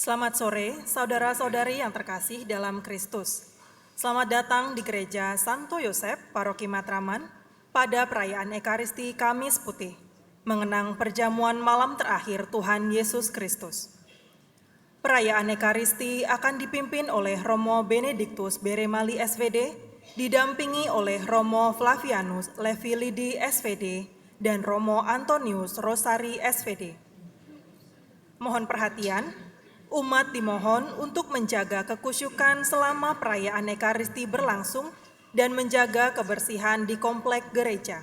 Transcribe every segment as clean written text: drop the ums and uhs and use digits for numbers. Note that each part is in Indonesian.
Selamat sore, saudara-saudari yang terkasih dalam Kristus. Selamat datang di Gereja Santo Yosef, Paroki Matraman, pada perayaan Ekaristi Kamis Putih, mengenang perjamuan malam terakhir Tuhan Yesus Kristus. Perayaan Ekaristi akan dipimpin oleh Romo Benediktus Beremali SVD, didampingi oleh Romo Flavianus Levilidi SVD, dan Romo Antonius Rosari SVD. Mohon perhatian, umat dimohon untuk menjaga kekusyukan selama perayaan Ekaristi berlangsung dan menjaga kebersihan di komplek gereja.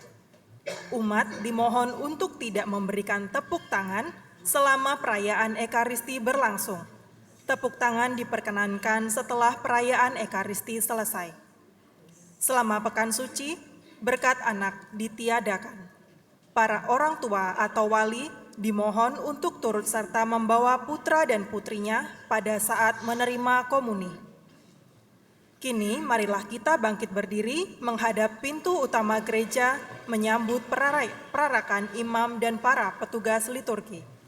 Umat dimohon untuk tidak memberikan tepuk tangan selama perayaan Ekaristi berlangsung. Tepuk tangan diperkenankan setelah perayaan Ekaristi selesai. Selama pekan suci, berkat anak ditiadakan. Para orang tua atau wali dimohon untuk turut serta membawa putra dan putrinya pada saat menerima komuni. Kini marilah kita bangkit berdiri menghadap pintu utama gereja menyambut perarakan imam dan para petugas liturgi.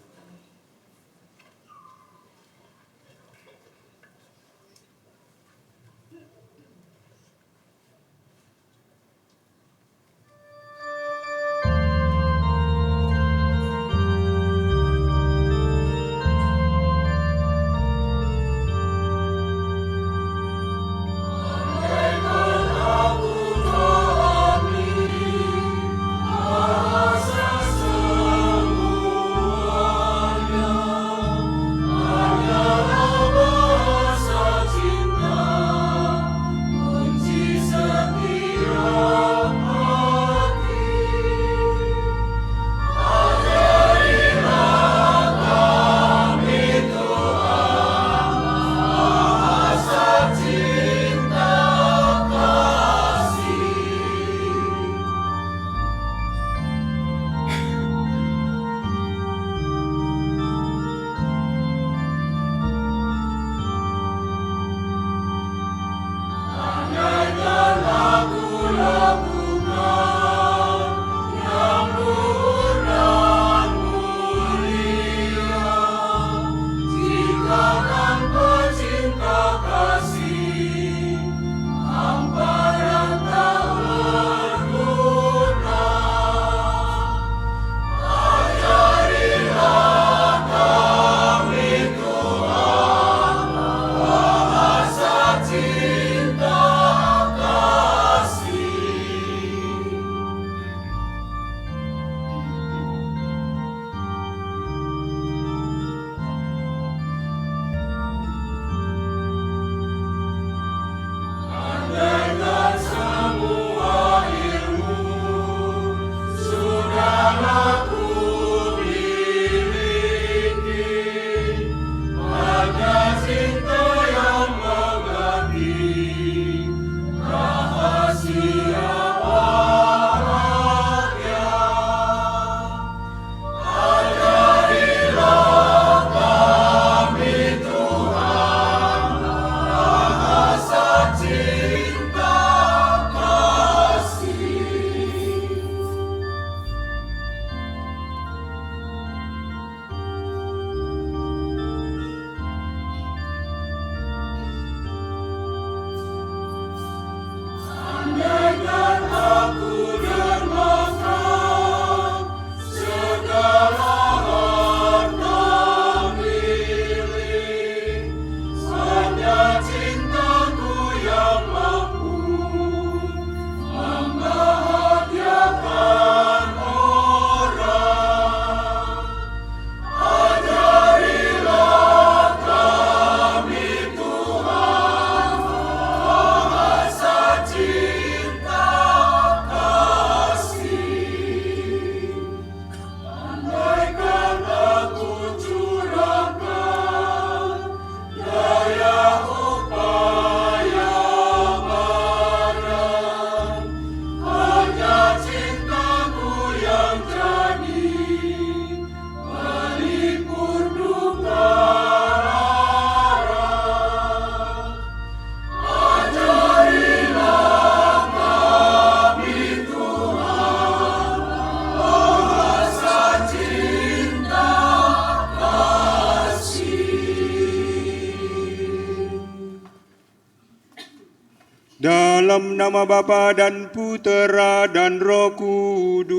nama Bapa dan Putera dan Roh Kudus.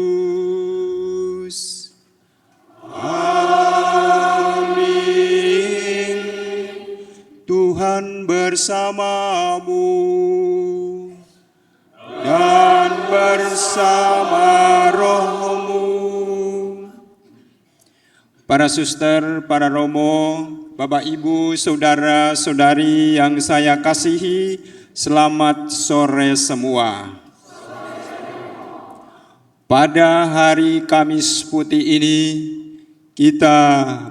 Amin. Tuhan bersamamu dan bersama rohmu. Para suster, para romo, Bapak, Ibu, saudara-saudari yang saya kasihi, selamat sore semua. Pada hari Kamis Putih ini, kita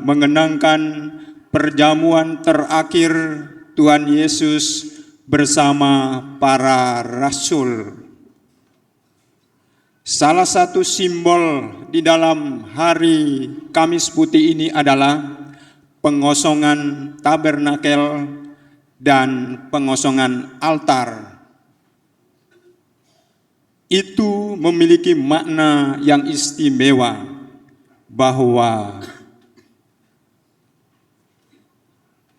mengenangkan perjamuan terakhir Tuhan Yesus bersama para rasul. Salah satu simbol di dalam hari Kamis Putih ini adalah pengosongan tabernakel dan pengosongan altar. Itu memiliki makna yang istimewa bahwa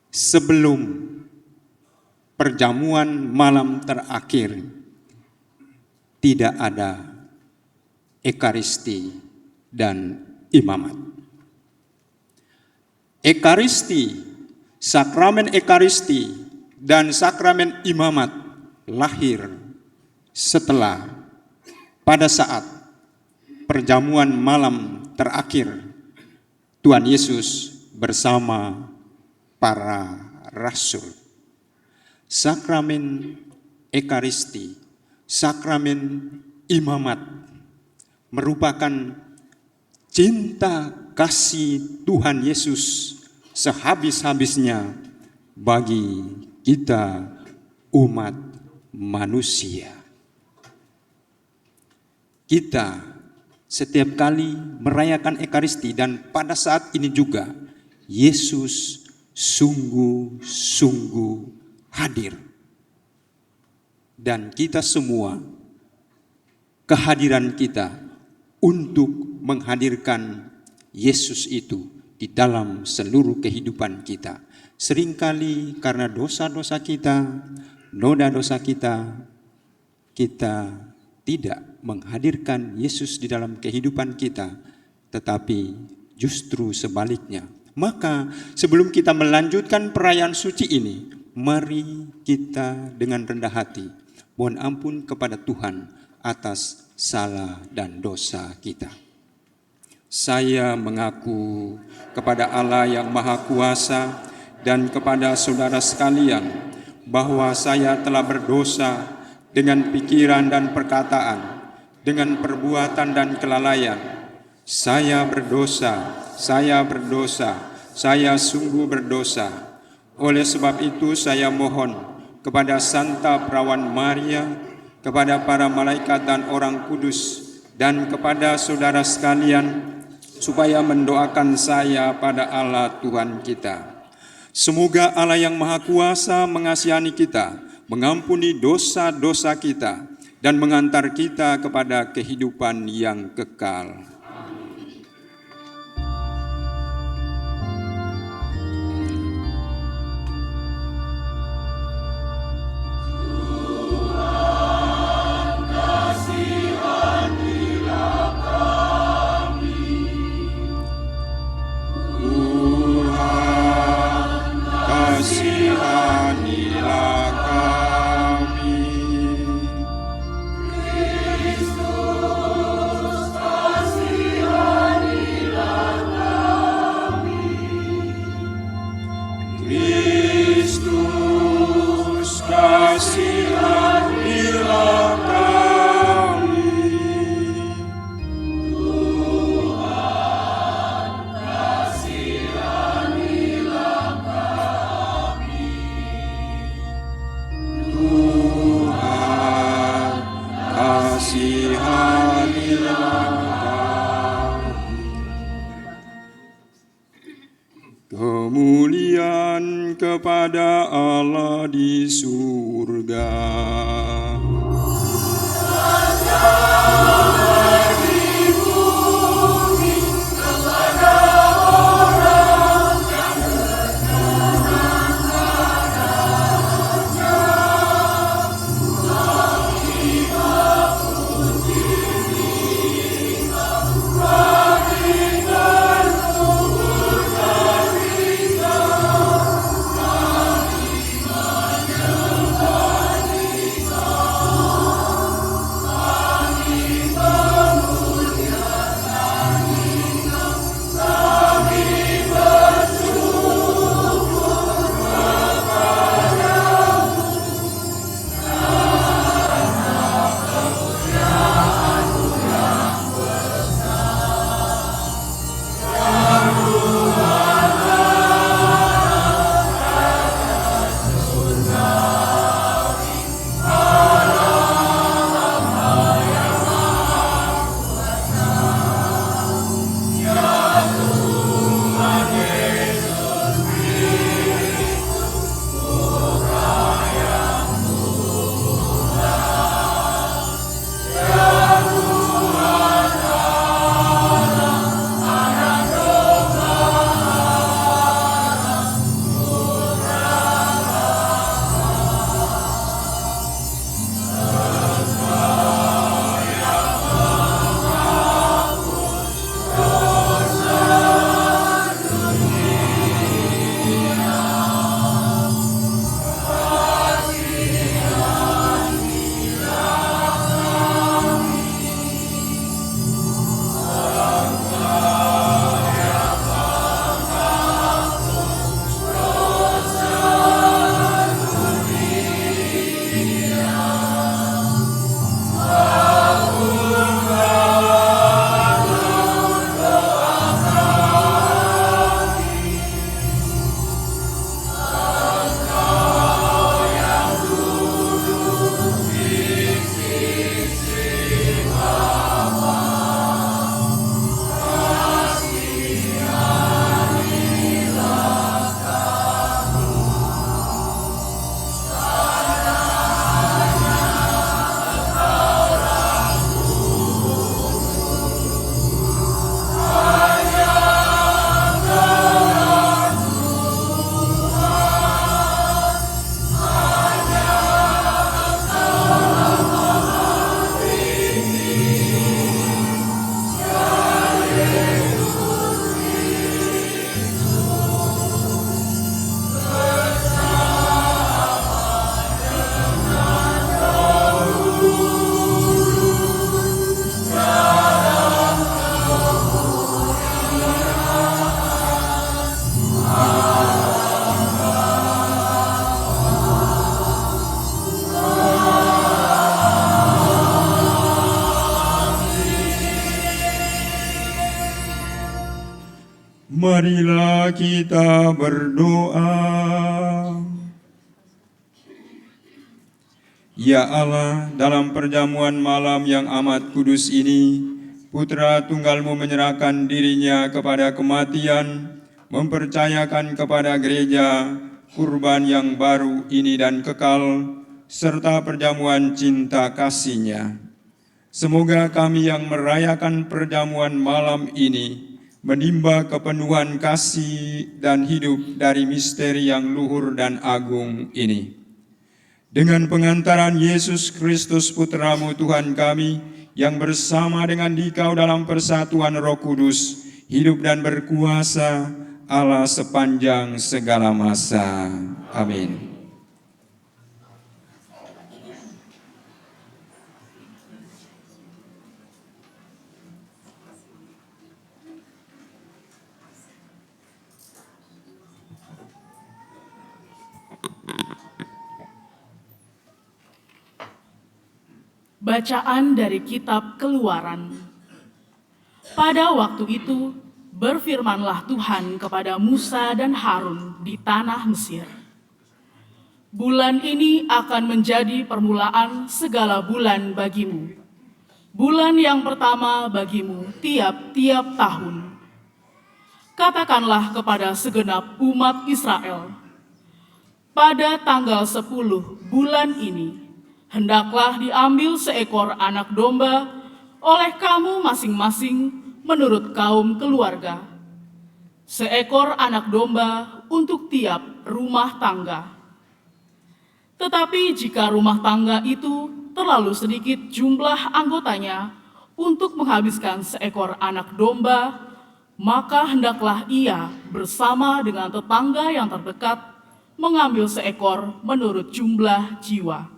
sebelum perjamuan malam terakhir tidak ada ekaristi dan imamat. Ekaristi, sakramen ekaristi dan sakramen imamat lahir setelah pada saat perjamuan malam terakhir Tuhan Yesus bersama para rasul. Sakramen ekaristi, sakramen imamat merupakan cinta kasih Tuhan Yesus sehabis-habisnya bagi kita umat manusia. Kita setiap kali merayakan ekaristi dan pada saat ini juga Yesus sungguh-sungguh hadir. Dan kita semua, kehadiran kita untuk menghadirkan Yesus itu di dalam seluruh kehidupan kita. Seringkali karena dosa-dosa kita, noda dosa kita, kita tidak menghadirkan Yesus di dalam kehidupan kita, tetapi justru sebaliknya. Maka sebelum kita melanjutkan perayaan suci ini, mari kita dengan rendah hati mohon ampun kepada Tuhan atas salah dan dosa kita. Saya mengaku kepada Allah yang Maha Kuasa dan kepada saudara sekalian bahwa saya telah berdosa dengan pikiran dan perkataan, dengan perbuatan dan kelalaian. Saya berdosa, saya sungguh berdosa. Oleh sebab itu saya mohon kepada Santa Perawan Maria, kepada para malaikat dan orang kudus, dan kepada saudara sekalian, supaya mendoakan saya pada Allah Tuhan kita. Semoga Allah yang Maha Kuasa mengasihani kita, mengampuni dosa-dosa kita, dan mengantar kita kepada kehidupan yang kekal. Kemuliaan kepada Allah di surga. Marilah kita berdoa. Ya Allah, dalam perjamuan malam yang amat kudus ini, Putra Tunggal-Mu menyerahkan dirinya kepada kematian, mempercayakan kepada gereja kurban yang baru ini dan kekal, serta perjamuan cinta kasih-Nya. Semoga kami yang merayakan perjamuan malam ini menimba kepenuhan kasih dan hidup dari misteri yang luhur dan agung ini. Dengan pengantaran Yesus Kristus Putra-Mu Tuhan kami, yang bersama dengan Dikau dalam persatuan Roh Kudus, hidup dan berkuasa Allah sepanjang segala masa. Amin. Bacaan dari Kitab Keluaran. Pada waktu itu, berfirmanlah Tuhan kepada Musa dan Harun di tanah Mesir. Bulan ini akan menjadi permulaan segala bulan bagimu. Bulan yang pertama bagimu tiap-tiap tahun. Katakanlah kepada segenap umat Israel, pada tanggal 10 bulan ini, hendaklah diambil seekor anak domba oleh kamu masing-masing menurut kaum keluarga. Seekor anak domba untuk tiap rumah tangga. Tetapi jika rumah tangga itu terlalu sedikit jumlah anggotanya untuk menghabiskan seekor anak domba, maka hendaklah ia bersama dengan tetangga yang terdekat mengambil seekor menurut jumlah jiwa.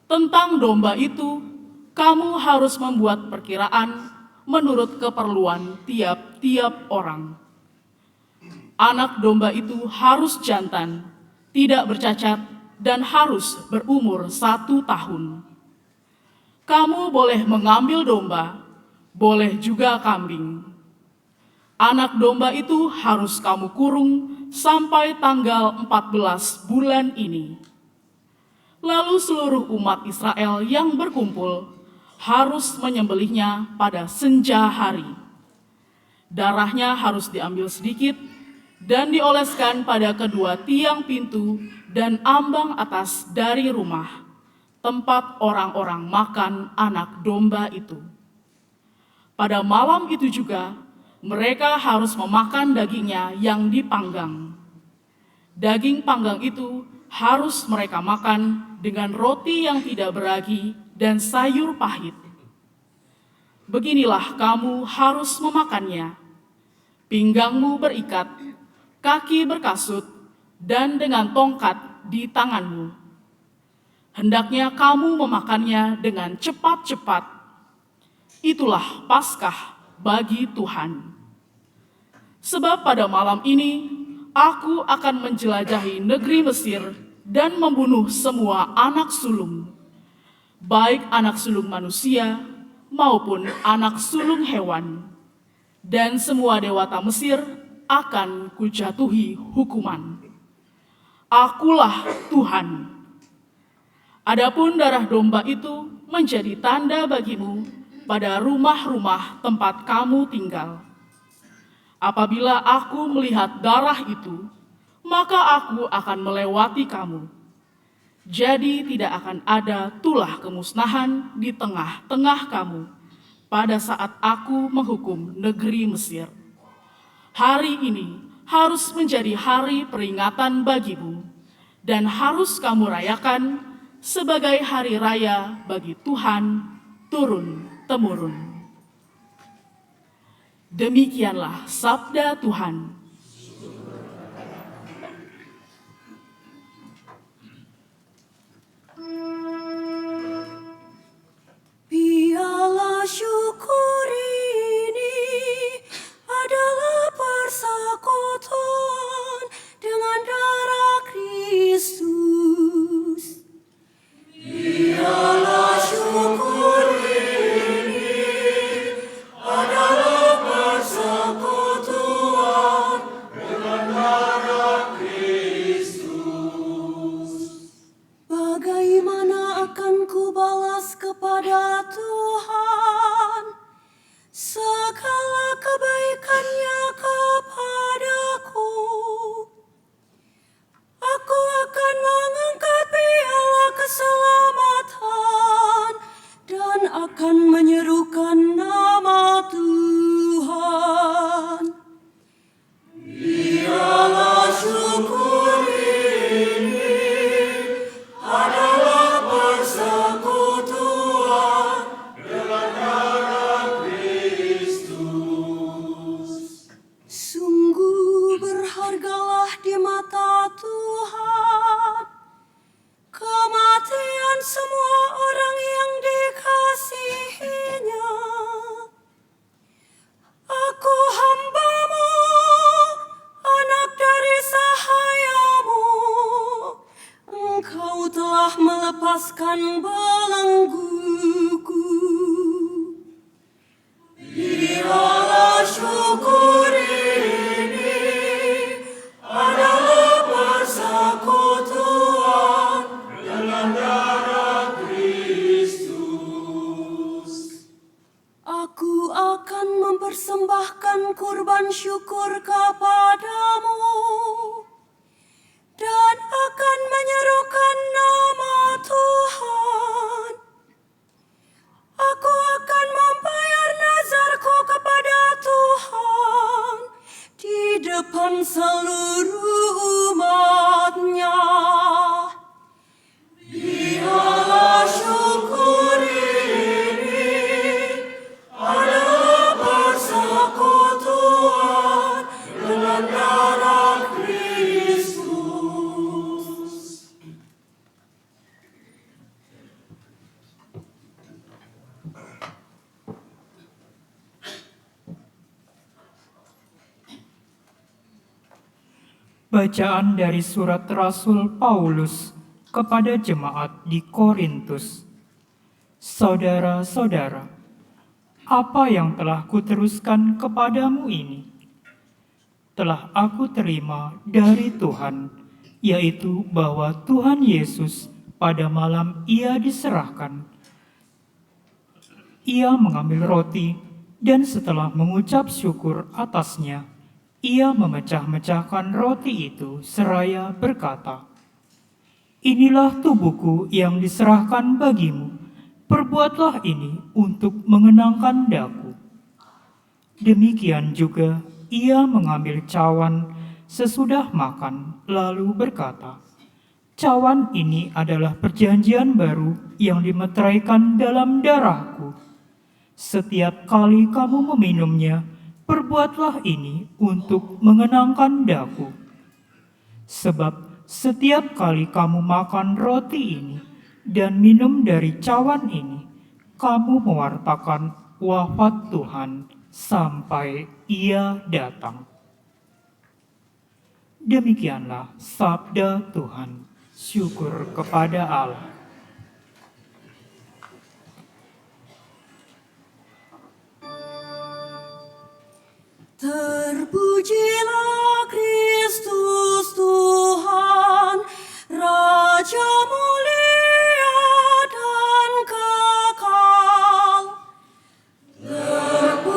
Tentang domba itu, kamu harus membuat perkiraan menurut keperluan tiap-tiap orang. Anak domba itu harus jantan, tidak bercacat, dan harus berumur 1 tahun. Kamu boleh mengambil domba, boleh juga kambing. Anak domba itu harus kamu kurung sampai tanggal 14 bulan ini. Lalu seluruh umat Israel yang berkumpul harus menyembelihnya pada senja hari. Darahnya harus diambil sedikit dan dioleskan pada kedua tiang pintu dan ambang atas dari rumah, tempat orang-orang makan anak domba itu. Pada malam itu juga, mereka harus memakan dagingnya yang dipanggang. Daging panggang itu harus mereka makan dengan roti yang tidak beragi dan sayur pahit. Beginilah kamu harus memakannya. Pinggangmu berikat, kaki berkasut, dan dengan tongkat di tanganmu. Hendaknya kamu memakannya dengan cepat-cepat. Itulah Paskah bagi Tuhan. Sebab pada malam ini, aku akan menjelajahi negeri Mesir dan membunuh semua anak sulung, baik anak sulung manusia maupun anak sulung hewan, dan semua dewata Mesir akan kujatuhi hukuman. Akulah Tuhan. Adapun darah domba itu menjadi tanda bagimu pada rumah-rumah tempat kamu tinggal. Apabila aku melihat darah itu, maka aku akan melewati kamu. Jadi tidak akan ada tulah kemusnahan di tengah-tengah kamu pada saat aku menghukum negeri Mesir. Hari ini harus menjadi hari peringatan bagimu dan harus kamu rayakan sebagai hari raya bagi Tuhan turun-temurun. Demikianlah sabda Tuhan. Piala syukur ini adalah persekutuan dengan darah Kristus. Piala syukur ini adalah persekutuan menyerahkannya kepadaku. Aku akan mengangkat piala keselamatan dan akan menyerukan nama Tuhan. Piala syukur ini adalah persekutuan dengan darah Kristus. Sungguh berhargalah di mata Tuhan kematian semua orang yang dikasihinya. Aku hamba-Mu, anak dari sahayamu. Engkau telah melepaskan belengguku. Piala syukur ini adalah persekutuan dengan darah Kristus. Aku akan mempersembahkan kurban syukur kepadamu dan akan menyerukan nama Tuhan. Aku akan membayar nazarku kepada Tuhan di depan seluruh umat-Nya. Piala syukur ini adalah persekutuan dengan darah Kristus. Bacaan dari surat Rasul Paulus kepada jemaat di Korintus. Saudara-saudara, apa yang telah kuteruskan kepadamu ini telah aku terima dari Tuhan, yaitu bahwa Tuhan Yesus pada malam Ia diserahkan, Ia mengambil roti dan setelah mengucap syukur atasnya, Ia memecah-mecahkan roti itu seraya berkata, "Inilah tubuhku yang diserahkan bagimu, perbuatlah ini untuk mengenangkan daku." Demikian juga Ia mengambil cawan sesudah makan, lalu berkata, "Cawan ini adalah perjanjian baru yang dimeteraikan dalam darahku. Setiap kali kamu meminumnya, perbuatlah ini untuk mengenangkan daku. Sebab setiap kali kamu makan roti ini dan minum dari cawan ini, kamu mewartakan wafat Tuhan sampai Ia datang." Demikianlah sabda Tuhan. Syukur kepada Allah. Terpujilah Kristus Tuhan, Raja mulia dan kekal. Terpujilah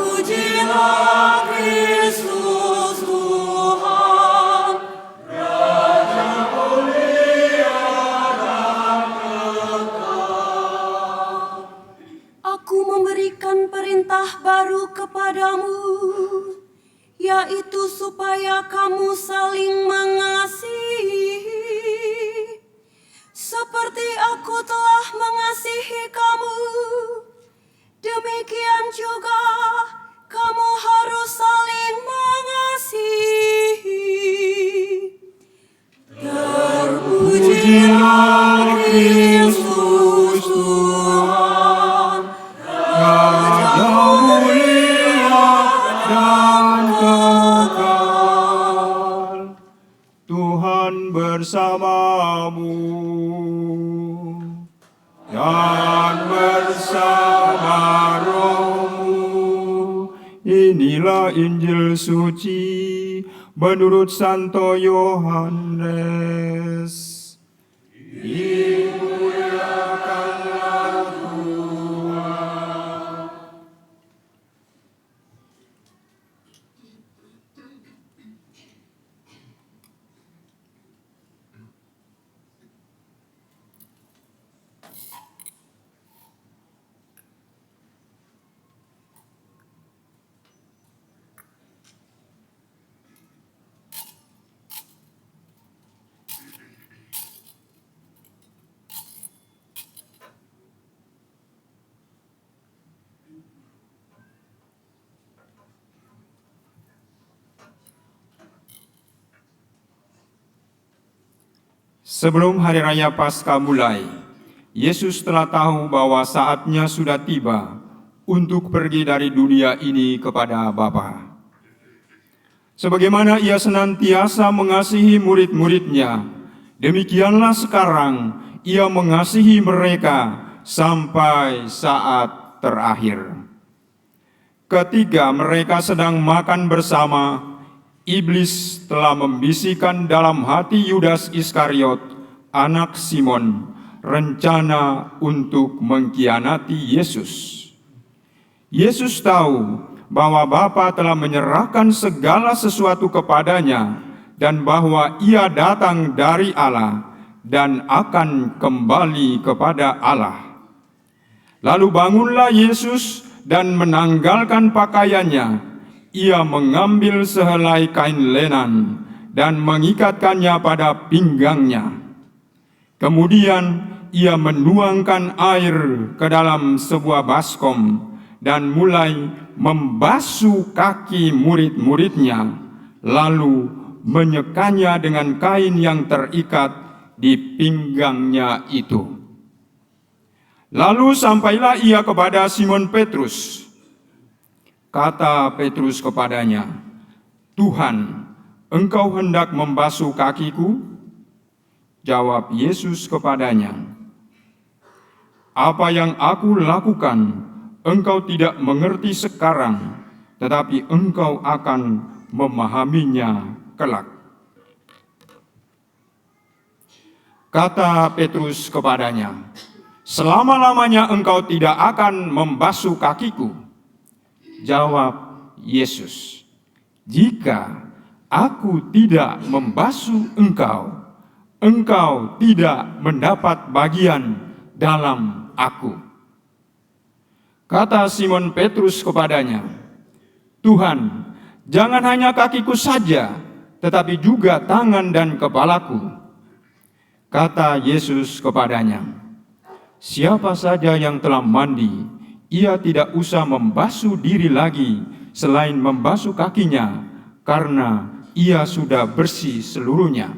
Kristus Tuhan, Raja mulia dan kekal. Aku memberikan perintah baru kepadamu, yaitu supaya kamu saling mengasihi, seperti aku telah mengasihi kamu. Demikian juga kamu harus saling mengasihi. Terpujilah Kristus Tuhan, Raja mulia dan kekal. Tuhan bersamamu dan bersama rohmu. Inilah Injil suci menurut Santo Yohanes. Dimuliakanlah Tuhan. Sebelum hari raya Paskah mulai, Yesus telah tahu bahwa saatnya sudah tiba untuk pergi dari dunia ini kepada Bapa. Sebagaimana ia senantiasa mengasihi murid-muridnya, demikianlah sekarang ia mengasihi mereka sampai saat terakhir. Ketika mereka sedang makan bersama, iblis telah membisikkan dalam hati Yudas Iskariot, anak Simon, rencana untuk mengkhianati Yesus. Yesus tahu bahwa Bapa telah menyerahkan segala sesuatu kepadanya dan bahwa ia datang dari Allah dan akan kembali kepada Allah. Lalu bangunlah Yesus dan menanggalkan pakaiannya. Ia mengambil sehelai kain lenan dan mengikatkannya pada pinggangnya. Kemudian ia menuangkan air ke dalam sebuah baskom dan mulai membasuh kaki murid-muridnya, lalu menyekanya dengan kain yang terikat di pinggangnya itu. Lalu sampailah ia kepada Simon Petrus. Kata Petrus kepadanya, "Tuhan, engkau hendak membasuh kakiku?" Jawab Yesus kepadanya, "Apa yang aku lakukan engkau tidak mengerti sekarang, tetapi engkau akan memahaminya kelak." Kata Petrus kepadanya, "Selama-lamanya engkau tidak akan membasuh kakiku." Jawab Yesus, "Jika aku tidak membasuh engkau, engkau tidak mendapat bagian dalam aku." Kata Simon Petrus kepadanya, "Tuhan, jangan hanya kakiku saja, tetapi juga tangan dan kepalaku." Kata Yesus kepadanya, "Siapa saja yang telah mandi, ia tidak usah membasuh diri lagi selain membasuh kakinya, karena ia sudah bersih seluruhnya.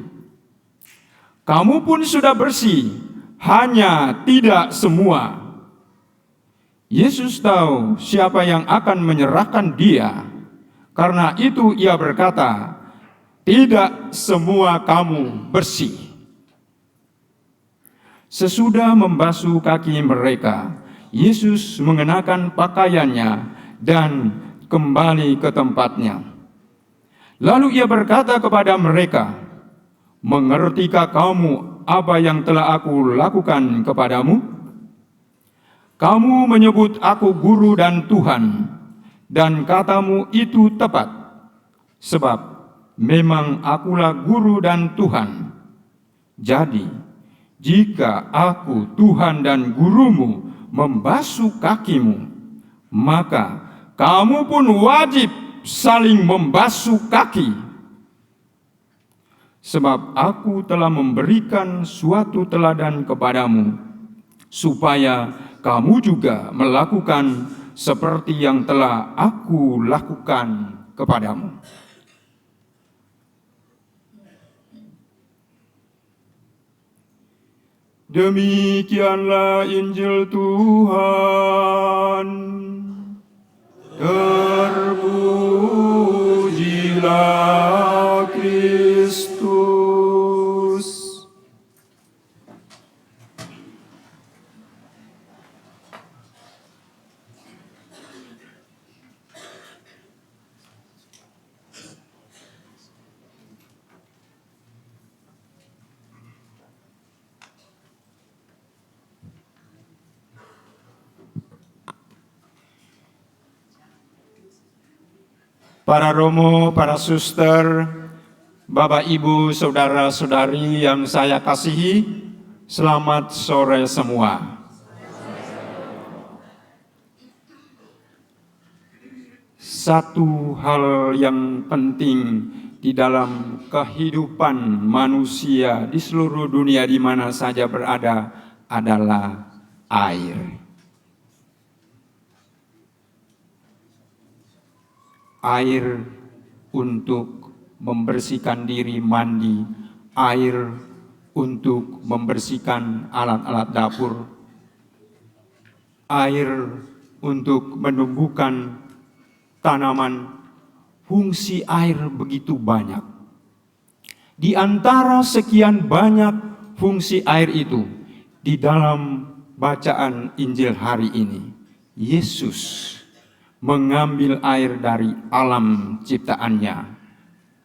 Kamu pun sudah bersih, hanya tidak semua." Yesus tahu siapa yang akan menyerahkan dia. Karena itu ia berkata, "Tidak semua kamu bersih." Sesudah membasuh kaki mereka, Yesus mengenakan pakaiannya dan kembali ke tempatnya. Lalu ia berkata kepada mereka, "Mengertikah kamu apa yang telah aku lakukan kepadamu? Kamu menyebut aku guru dan Tuhan, dan katamu itu tepat, sebab memang akulah guru dan Tuhan. Jadi, jika aku Tuhan dan gurumu membasuh kakimu, maka kamu pun wajib saling membasuh kaki. Sebab aku telah memberikan suatu teladan kepadamu, supaya kamu juga melakukan seperti yang telah aku lakukan kepadamu." Demikianlah Injil Tuhan. Terpujilah Kristus. Para romo, para suster, Bapak, Ibu, saudara-saudari yang saya kasihi, selamat sore semua. Satu hal yang penting di dalam kehidupan manusia di seluruh dunia di mana saja berada adalah air. Air untuk membersihkan diri mandi, air untuk membersihkan alat-alat dapur, air untuk menumbuhkan tanaman. Fungsi air begitu banyak. Di antara sekian banyak fungsi air itu, di dalam bacaan Injil hari ini, Yesus mengambil air dari alam ciptaannya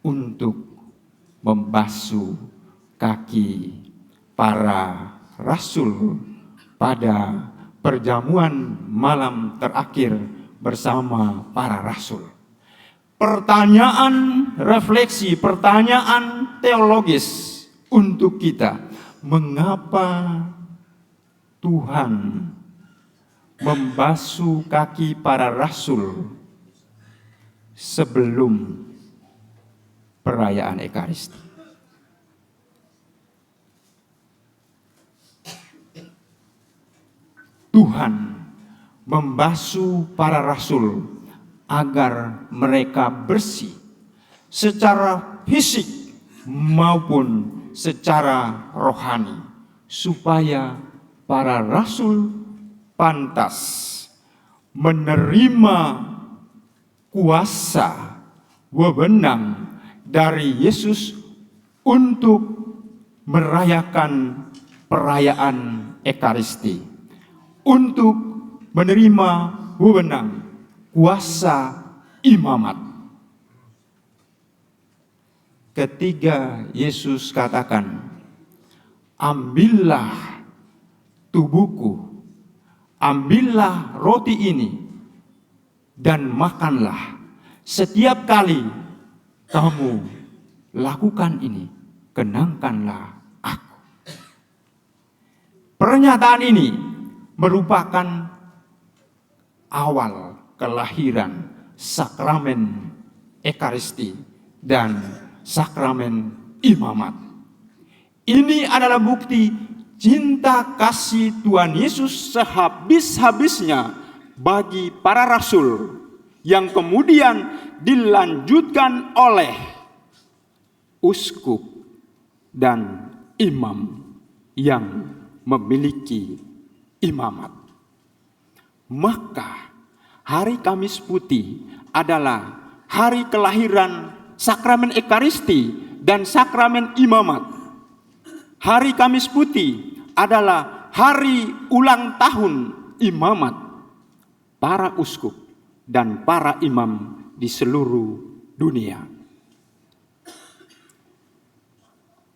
untuk membasuh kaki para rasul pada perjamuan malam terakhir bersama para rasul. Pertanyaan refleksi, pertanyaan teologis untuk kita. Mengapa Tuhan membasuh kaki para rasul sebelum perayaan Ekaristi? Tuhan membasuh para rasul agar mereka bersih secara fisik maupun secara rohani, supaya para rasul pantas menerima kuasa wewenang dari Yesus untuk merayakan perayaan Ekaristi, untuk menerima wewenang kuasa imamat. Ketika Yesus katakan, ambillah tubuhku, ambillah roti ini, dan makanlah. Setiap kali kamu lakukan ini, kenangkanlah aku. Pernyataan ini merupakan awal kelahiran sakramen Ekaristi dan sakramen imamat. Ini adalah bukti cinta kasih Tuhan Yesus sehabis-habisnya bagi para rasul, yang kemudian dilanjutkan oleh uskup dan imam yang memiliki imamat. Maka hari Kamis Putih adalah hari kelahiran sakramen Ekaristi dan sakramen imamat. Hari Kamis Putih adalah hari ulang tahun imamat para uskup dan para imam di seluruh dunia.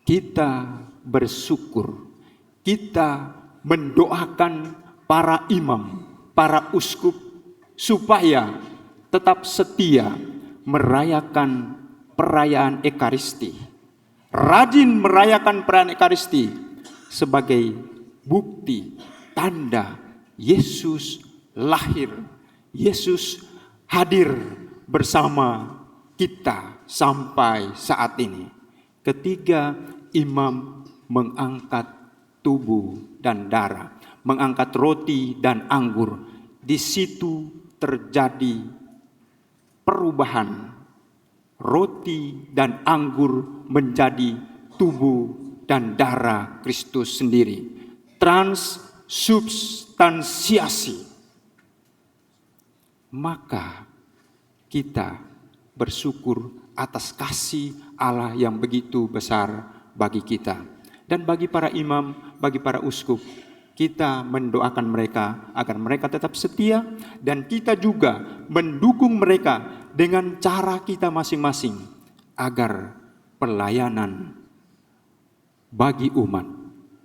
Kita bersyukur, kita mendoakan para imam, para uskup, supaya tetap setia merayakan perayaan Ekaristi, rajin merayakan perayaan Ekaristi sebagai bukti tanda Yesus lahir, Yesus hadir bersama kita sampai saat ini. Ketiga imam mengangkat tubuh dan darah, mengangkat roti dan anggur, di situ terjadi perubahan. Roti dan anggur menjadi tubuh dan darah Kristus sendiri. Transubstansiasi. Maka kita bersyukur atas kasih Allah yang begitu besar bagi kita. Dan bagi para imam, bagi para uskup, kita mendoakan mereka agar mereka tetap setia, dan kita juga mendukung mereka dengan cara kita masing-masing agar pelayanan bagi umat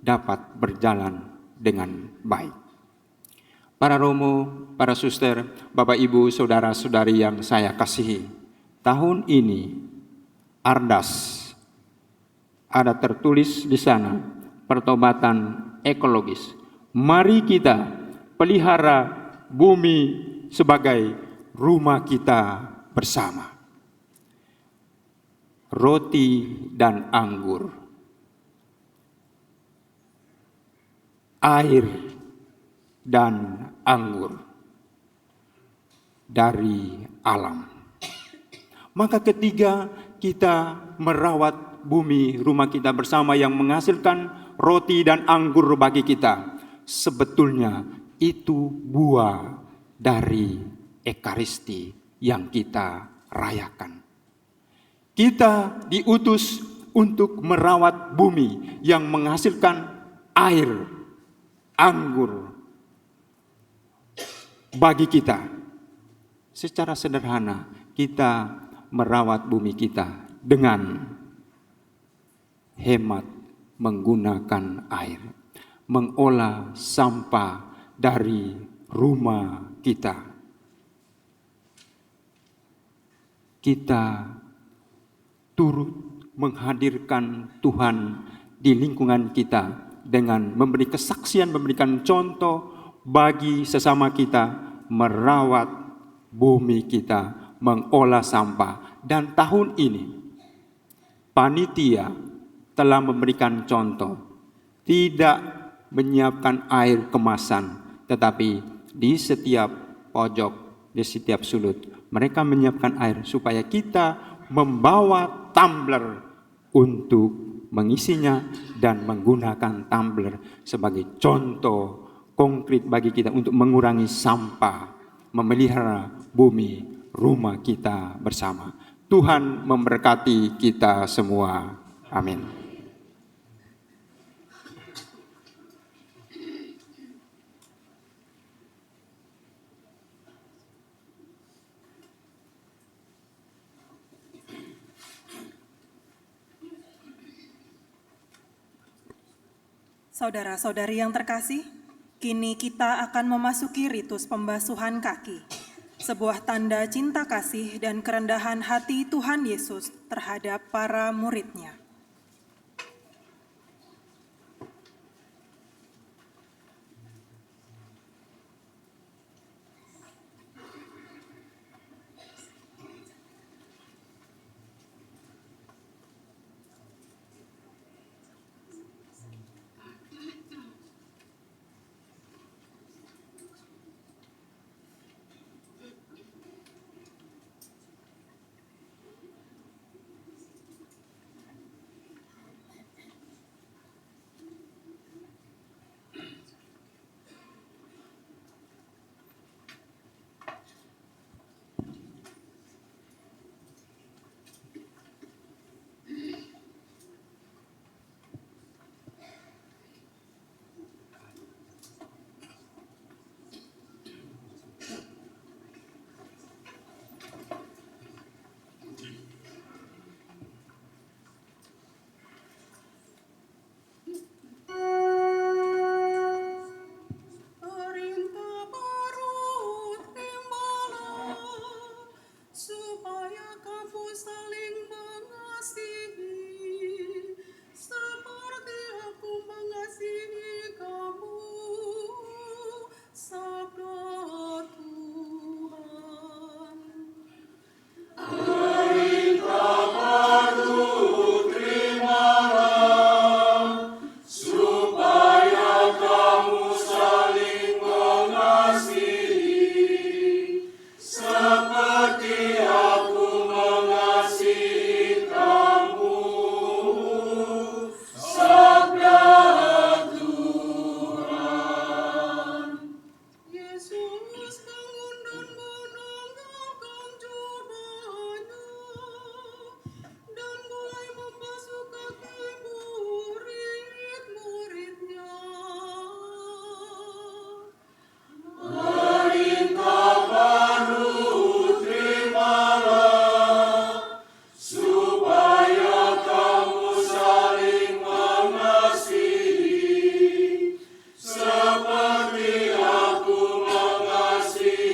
dapat berjalan dengan baik. Para romo, para suster, Bapak Ibu, saudara-saudari yang saya kasihi, tahun ini Ardas ada tertulis di sana, pertobatan ekologis. Mari kita pelihara bumi sebagai rumah kita bersama. Roti dan anggur, air dan anggur dari alam. Maka ketiga, kita merawat bumi rumah kita bersama yang menghasilkan roti dan anggur bagi kita. Sebetulnya itu buah dari Ekaristi yang kita rayakan. Kita diutus untuk merawat bumi yang menghasilkan air, anggur bagi kita. Secara sederhana, kita merawat bumi kita dengan hemat menggunakan air, mengolah sampah dari rumah kita. Kita turut menghadirkan Tuhan di lingkungan kita dengan memberi kesaksian, memberikan contoh bagi sesama kita, merawat bumi kita, mengolah sampah. Dan tahun ini panitia telah memberikan contoh, tidak menyiapkan air kemasan, tetapi di setiap pojok, di setiap sudut mereka menyiapkan air supaya kita membawa tumbler untuk mengisinya dan menggunakan tumbler sebagai contoh konkret bagi kita untuk mengurangi sampah, memelihara bumi rumah kita bersama. Tuhan memberkati kita semua. Amin. Saudara-saudari yang terkasih, kini kita akan memasuki ritus pembasuhan kaki, sebuah tanda cinta kasih dan kerendahan hati Tuhan Yesus terhadap para murid-Nya. Seperti aku mengasihi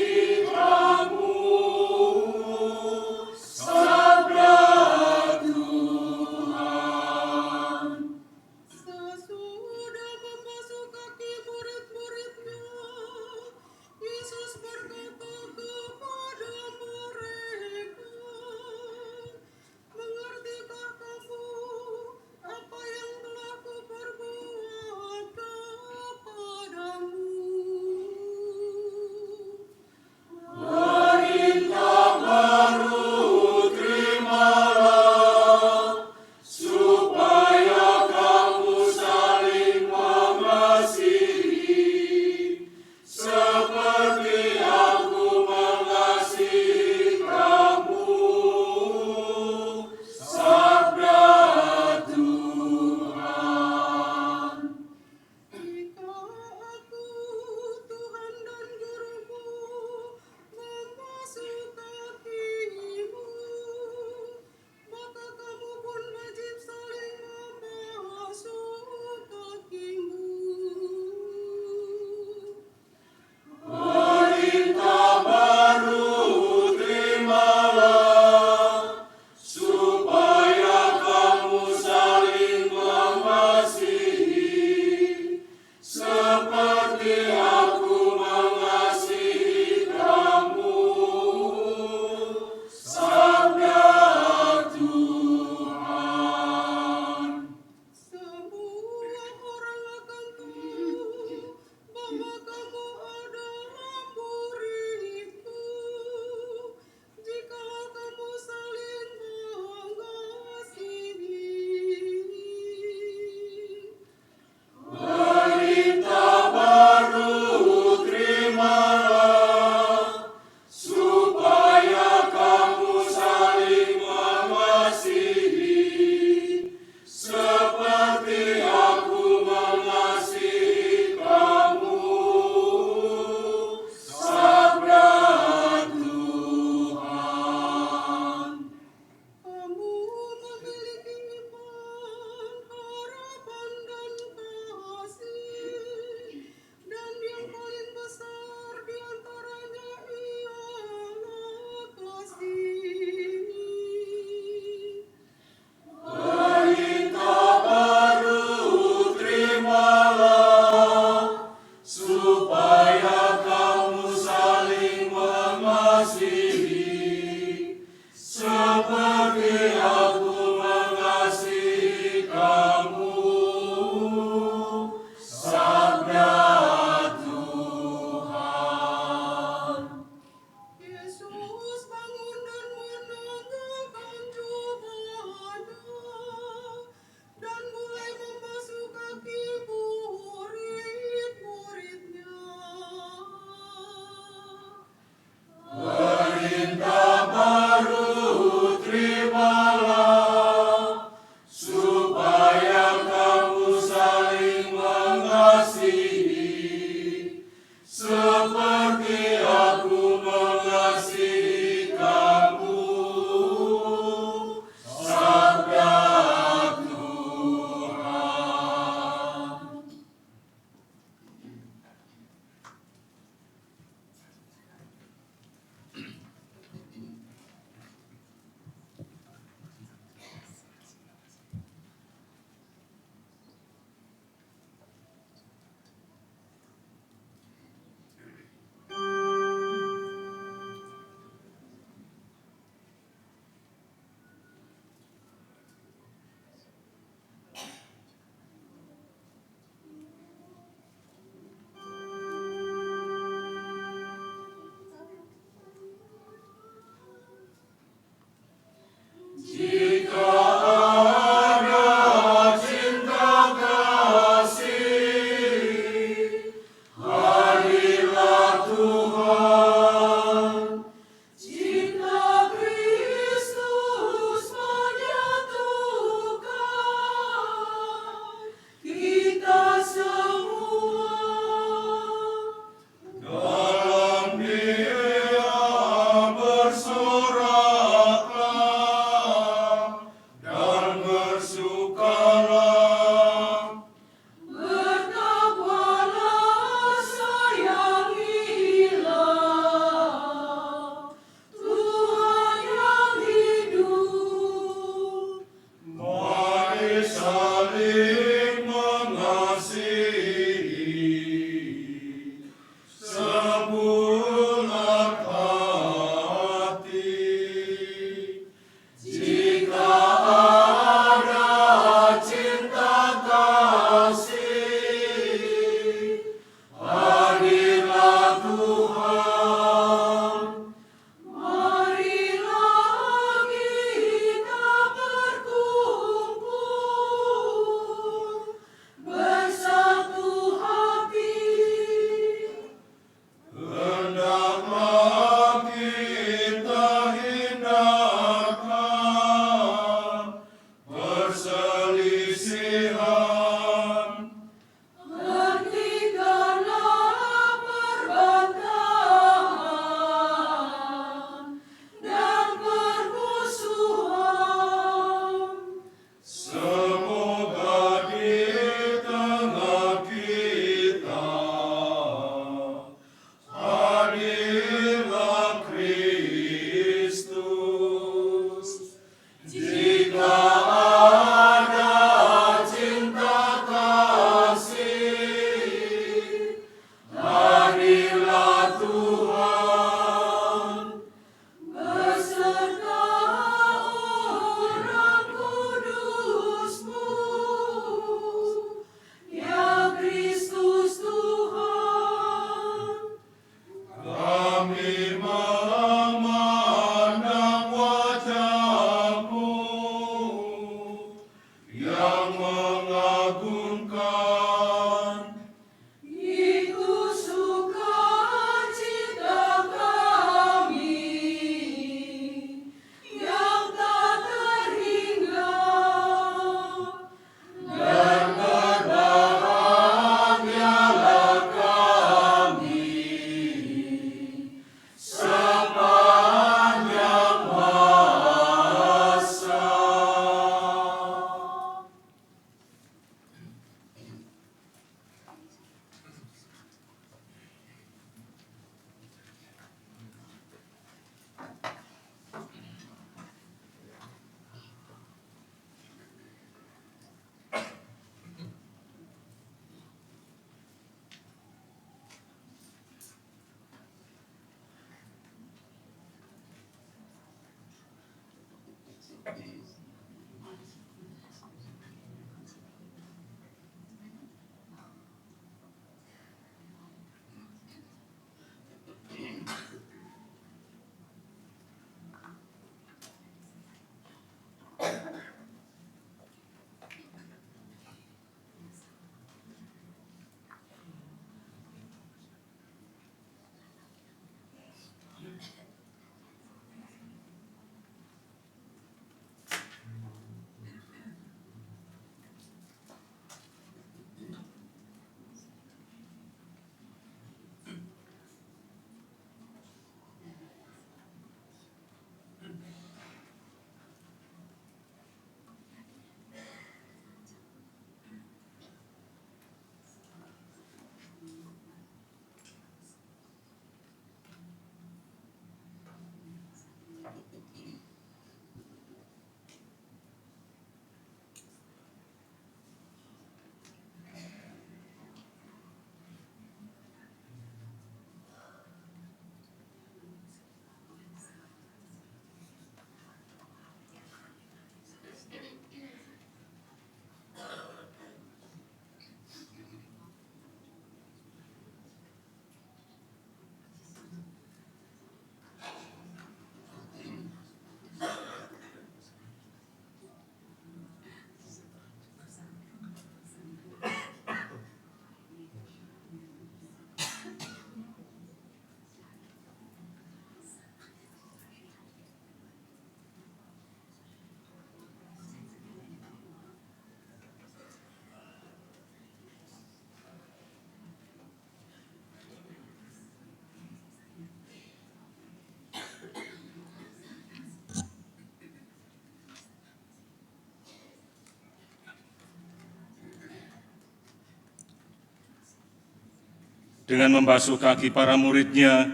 dengan membasuh kaki para murid-Nya,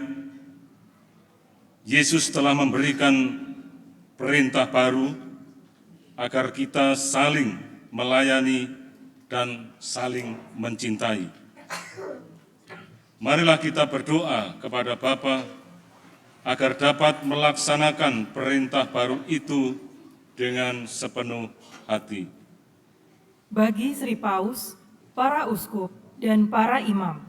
Yesus telah memberikan perintah baru agar kita saling melayani dan saling mencintai. Marilah kita berdoa kepada Bapa agar dapat melaksanakan perintah baru itu dengan sepenuh hati. Bagi Sri Paus, para uskup, dan para imam,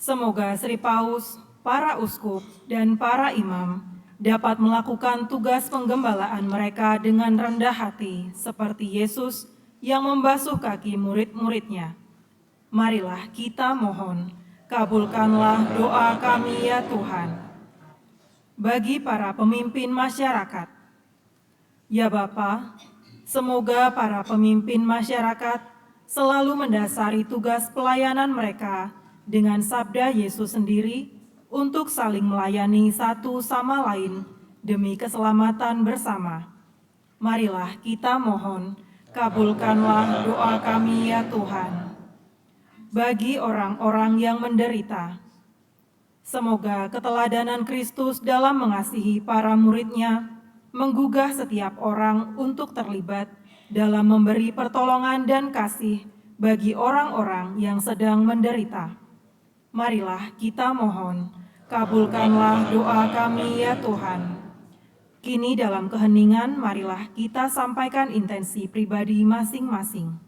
semoga Sri Paus, para uskup, dan para imam dapat melakukan tugas penggembalaan mereka dengan rendah hati seperti Yesus yang membasuh kaki murid-muridnya. Marilah kita mohon, kabulkanlah doa kami ya Tuhan. Bagi para pemimpin masyarakat, ya Bapa, semoga para pemimpin masyarakat selalu mendasari tugas pelayanan mereka dengan sabda Yesus sendiri untuk saling melayani satu sama lain demi keselamatan bersama. Marilah kita mohon, kabulkanlah doa kami ya Tuhan. Bagi orang-orang yang menderita, semoga keteladanan Kristus dalam mengasihi para murid-Nya menggugah setiap orang untuk terlibat dalam memberi pertolongan dan kasih bagi orang-orang yang sedang menderita. Marilah kita mohon, kabulkanlah doa kami ya Tuhan. Kini dalam keheningan, marilah kita sampaikan intensi pribadi masing-masing.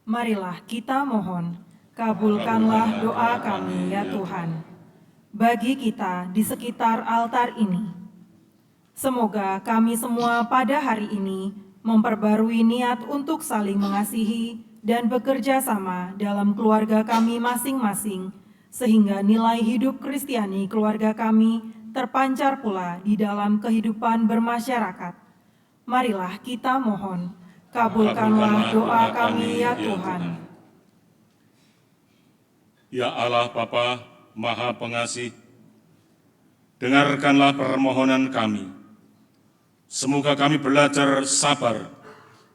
Marilah kita mohon, kabulkanlah doa kami ya Tuhan. Bagi kita di sekitar altar ini, semoga kami semua pada hari ini memperbarui niat untuk saling mengasihi dan bekerja sama dalam keluarga kami masing-masing, sehingga nilai hidup Kristiani keluarga kami terpancar pula di dalam kehidupan bermasyarakat. Marilah kita mohon, kabulkanlah doa kami ya Tuhan. Ya Allah Bapa Maha Pengasih, dengarkanlah permohonan kami. Semoga kami belajar sabar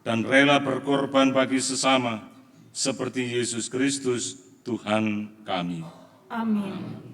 dan rela berkorban bagi sesama, seperti Yesus Kristus Tuhan kami. Amin.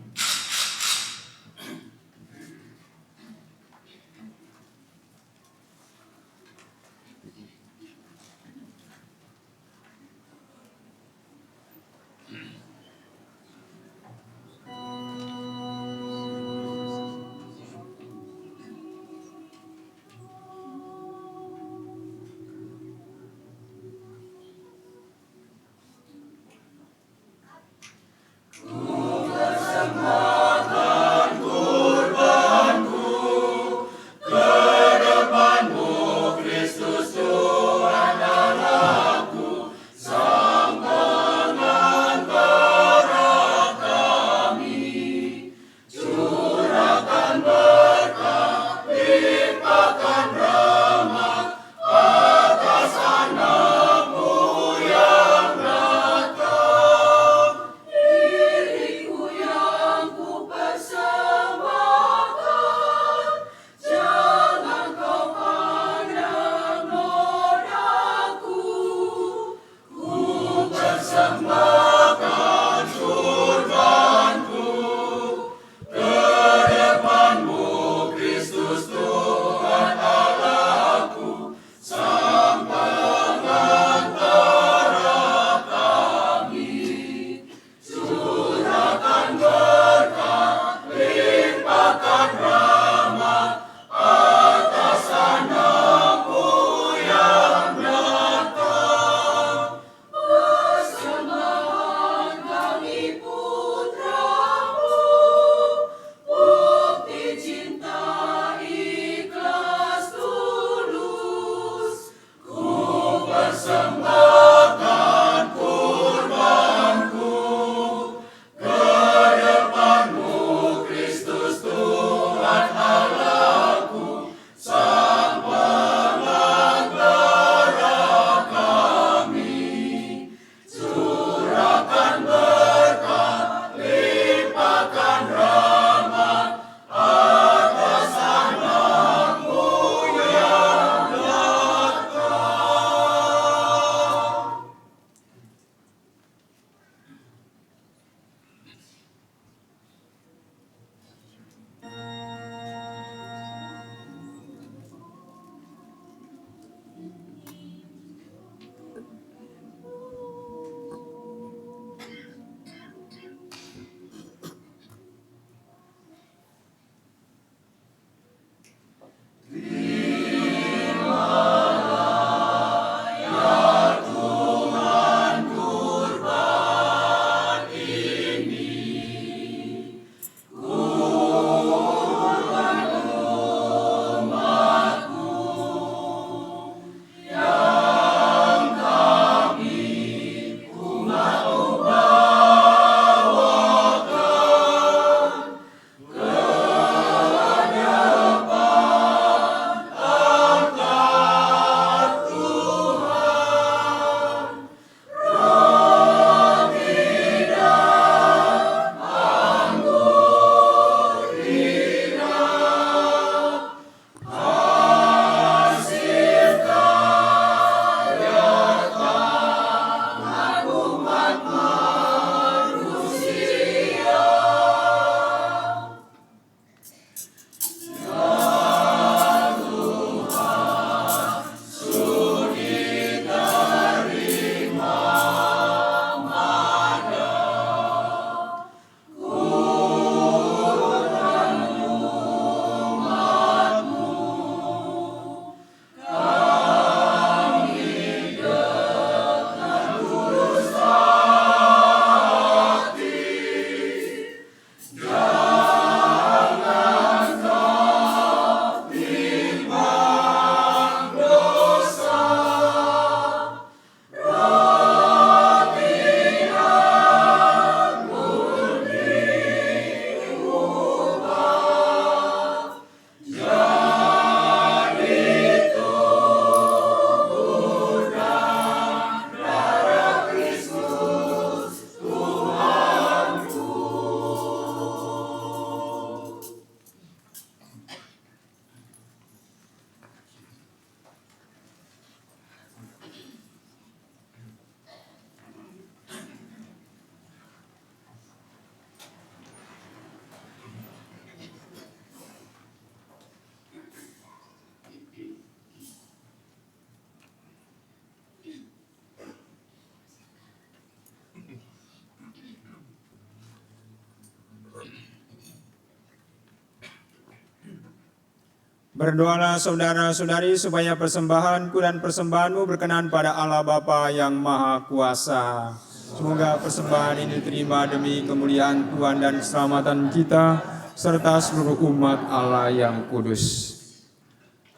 Berdoalah saudara-saudari supaya persembahanku dan persembahanmu berkenan pada Allah Bapa yang Maha Kuasa. Semoga persembahan ini diterima demi kemuliaan Tuhan dan keselamatan kita, serta seluruh umat Allah yang kudus.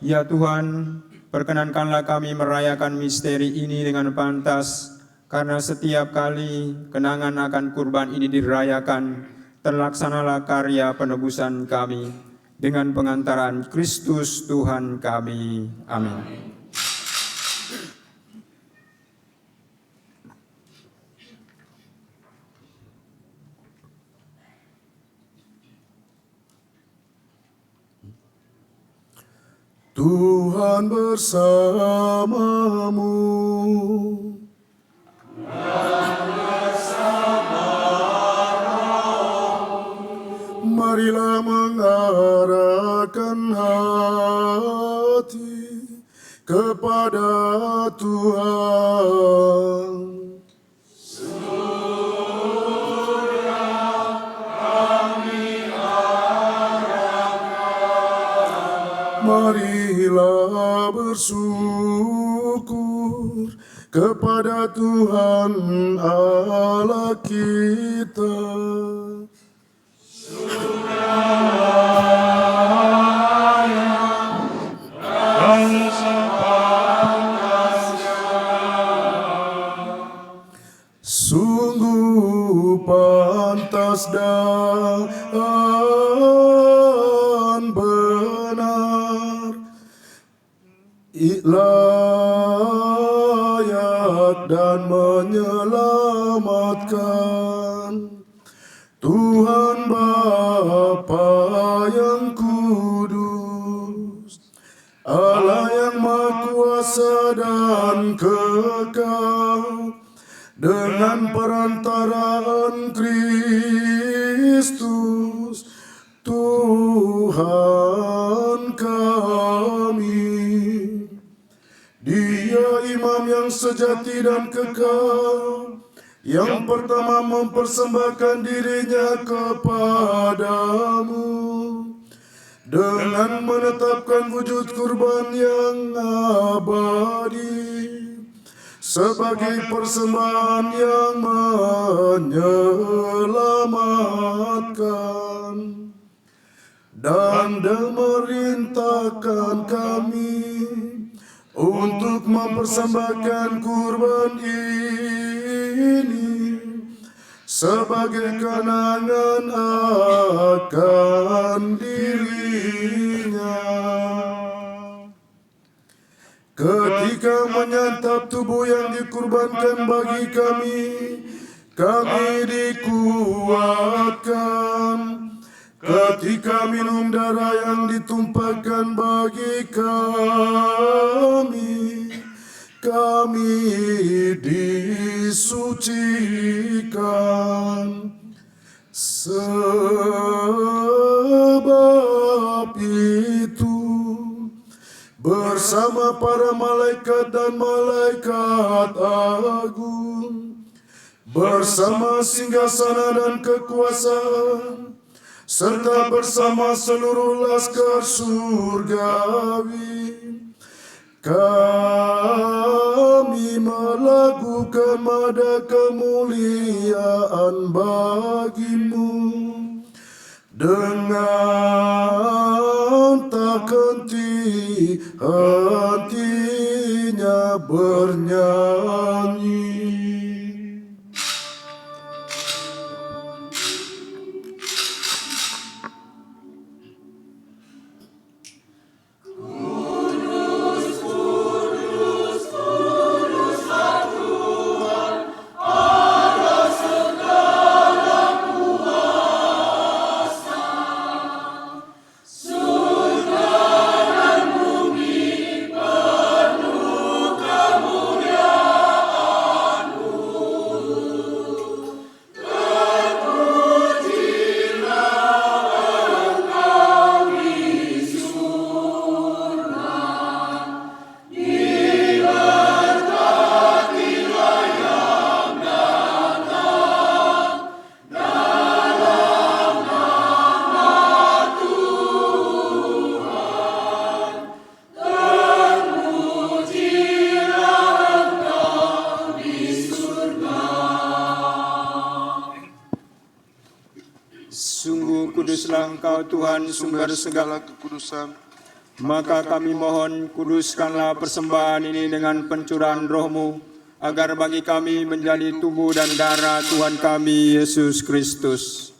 Ya Tuhan, perkenankanlah kami merayakan misteri ini dengan pantas, karena setiap kali kenangan akan kurban ini dirayakan, terlaksanalah karya penebusan kami dengan pengantaran Kristus Tuhan kami. Amin. Tuhan bersamamu. Marilah mengarahkan hati kepada Tuhan. Marilah bersyukur kepada Tuhan Allah kita. Sungguh pantas dan benar, layak dan menyelamatkan, Tuhan Bapa yang kudus, Allah yang Maha Kuasa dan kekal, dengan perantaraan Kristus Tuhan kami. Dia imam yang sejati dan kekal, yang pertama mempersembahkan dirinya kepadamu dengan menetapkan wujud kurban yang abadi sebagai persembahan yang menyelamatkan, dan memerintahkan kami untuk mempersembahkan kurban ini sebagai kenangan akan dirinya. Ketika menyantap tubuh yang dikurbankan bagi kami, kami dikuatkan. Ketika minum darah yang ditumpahkan bagi kami disucikan. Sebab itu, bersama para malaikat dan malaikat agung, bersama singgasana dan kekuasaan, serta bersama seluruh laskar surgawi, kami melakukan nada kemuliaan bagimu dengan tak henti-hentinya bernyanyi. bahwa Engkau Tuhan sumber segala kekudusan. Maka kami mohon, kuduskanlah persembahan ini dengan pencurahan Roh-Mu, agar bagi kami menjadi tubuh dan darah Tuhan kami Yesus Kristus.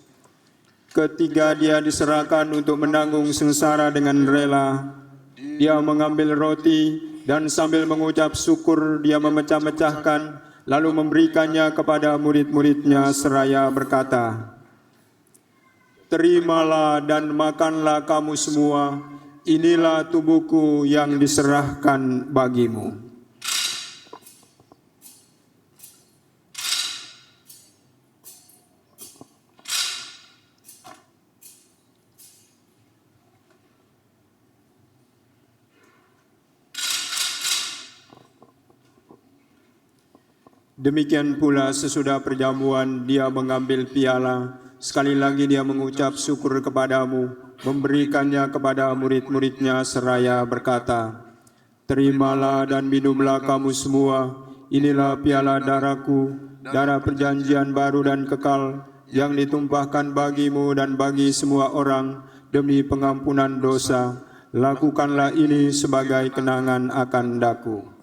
Ketika Dia diserahkan untuk menanggung sengsara dengan rela, Dia mengambil roti dan sambil mengucap syukur Dia memecah-mecahkan, lalu memberikannya kepada murid-murid-Nya seraya berkata, "Terimalah dan makanlah kamu semua, inilah tubuhku yang diserahkan bagimu." Demikian pula sesudah perjamuan Dia mengambil piala, sekali lagi Dia mengucap syukur kepadamu, memberikannya kepada murid-murid-Nya seraya berkata, "Terimalah dan minumlah kamu semua, inilah piala darahku, darah perjanjian baru dan kekal, yang ditumpahkan bagimu dan bagi semua orang demi pengampunan dosa. Lakukanlah ini sebagai kenangan akan daku."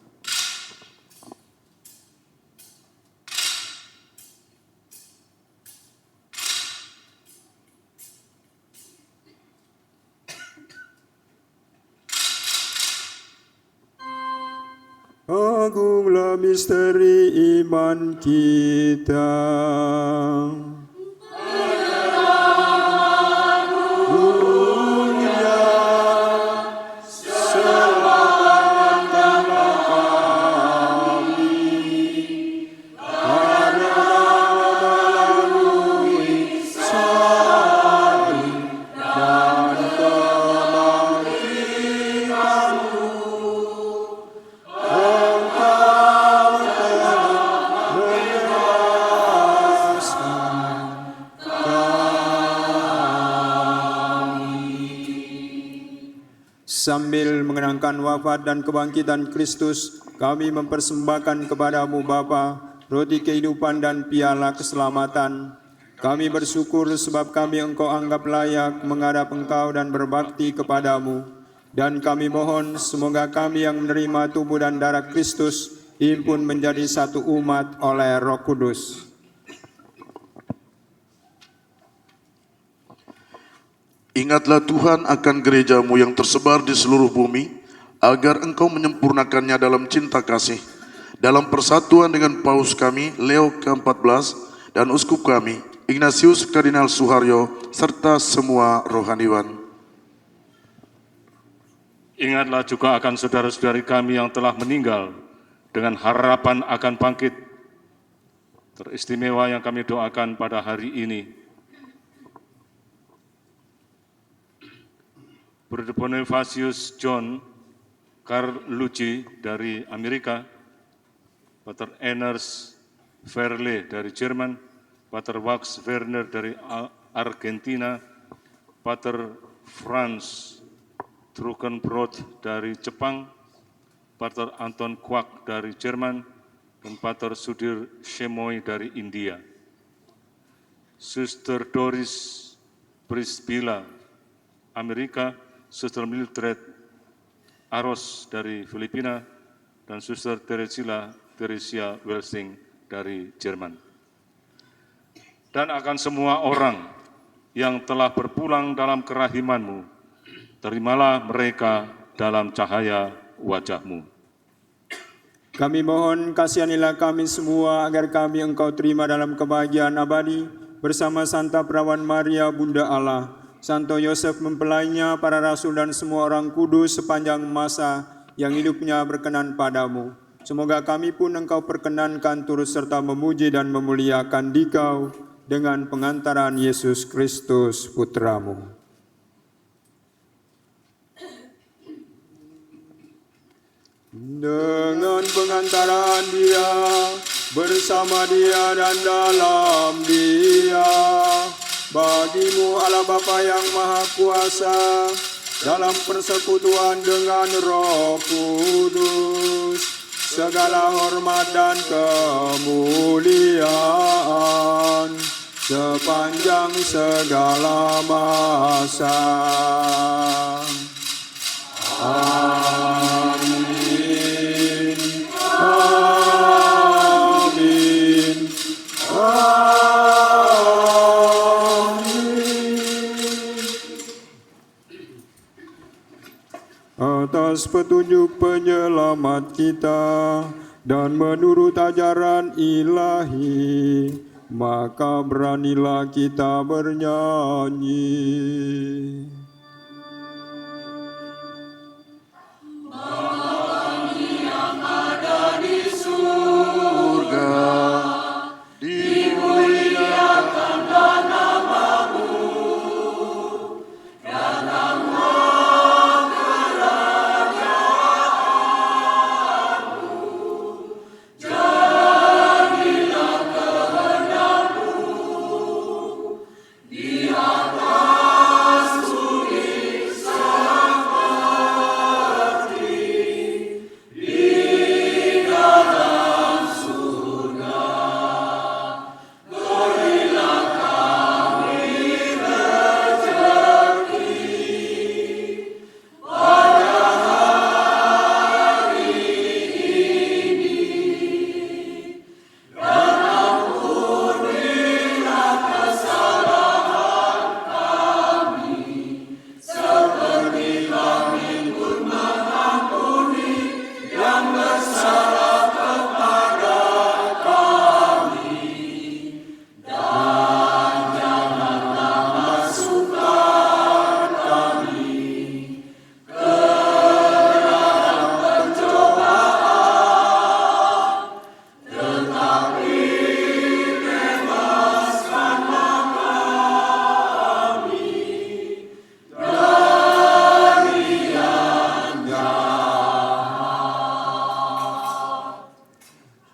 Agunglah misteri iman kita. Dunia, selamatkanlah kami, karena melalui salib dan kematian-Mu, sambil mengenangkan wafat dan kebangkitan Kristus, kami mempersembahkan kepadamu Bapa, roti kehidupan dan piala keselamatan. Kami bersyukur sebab kami Engkau anggap layak menghadap Engkau dan berbakti kepadamu. Dan kami mohon semoga kami yang menerima tubuh dan darah Kristus himpun menjadi satu umat oleh Roh Kudus. Ingatlah Tuhan akan gereja-Mu yang tersebar di seluruh bumi, agar Engkau menyempurnakannya dalam cinta kasih, dalam persatuan dengan Paus kami, Leo ke-14, dan Uskup kami, Ignatius Kardinal Suharyo, serta semua rohaniwan. Ingatlah juga akan saudara-saudari kami yang telah meninggal, dengan harapan akan bangkit. Teristimewa yang kami doakan pada hari ini, Brother Bonifacius John Carlucci dari Amerika, Pater Enners Verle dari Jerman, Pater Wax Werner dari Argentina, Pater Franz Trukenbrot dari Jepang, Pater Anton Kwak dari Jerman, dan Pater Sudir Shemoy dari India. Suster Doris Priscilla, Amerika, Suster Mildred Aros dari Filipina, dan Suster Teresia Welsing dari Jerman. Dan akan semua orang yang telah berpulang dalam kerahiman-Mu, terimalah mereka dalam cahaya wajah-Mu. Kami mohon kasihanilah kami semua agar kami Engkau terima dalam kebahagiaan abadi bersama Santa Perawan Maria Bunda Allah, Santo Yosef mempelainya, para rasul dan semua orang kudus sepanjang masa yang hidupnya berkenan padamu. Semoga kami pun Engkau perkenankan turut serta memuji dan memuliakan Dikau dengan pengantaran Yesus Kristus Putra-Mu. Dengan pengantaran Dia, bersama Dia dan dalam Dia, bagi-Mu Allah Bapa yang Maha Kuasa, dalam persekutuan dengan Roh Kudus, segala hormat dan kemuliaan sepanjang segala masa. Amin. Amin. Atas petunjuk penyelamat kita dan menurut ajaran ilahi, maka beranilah kita bernyanyi.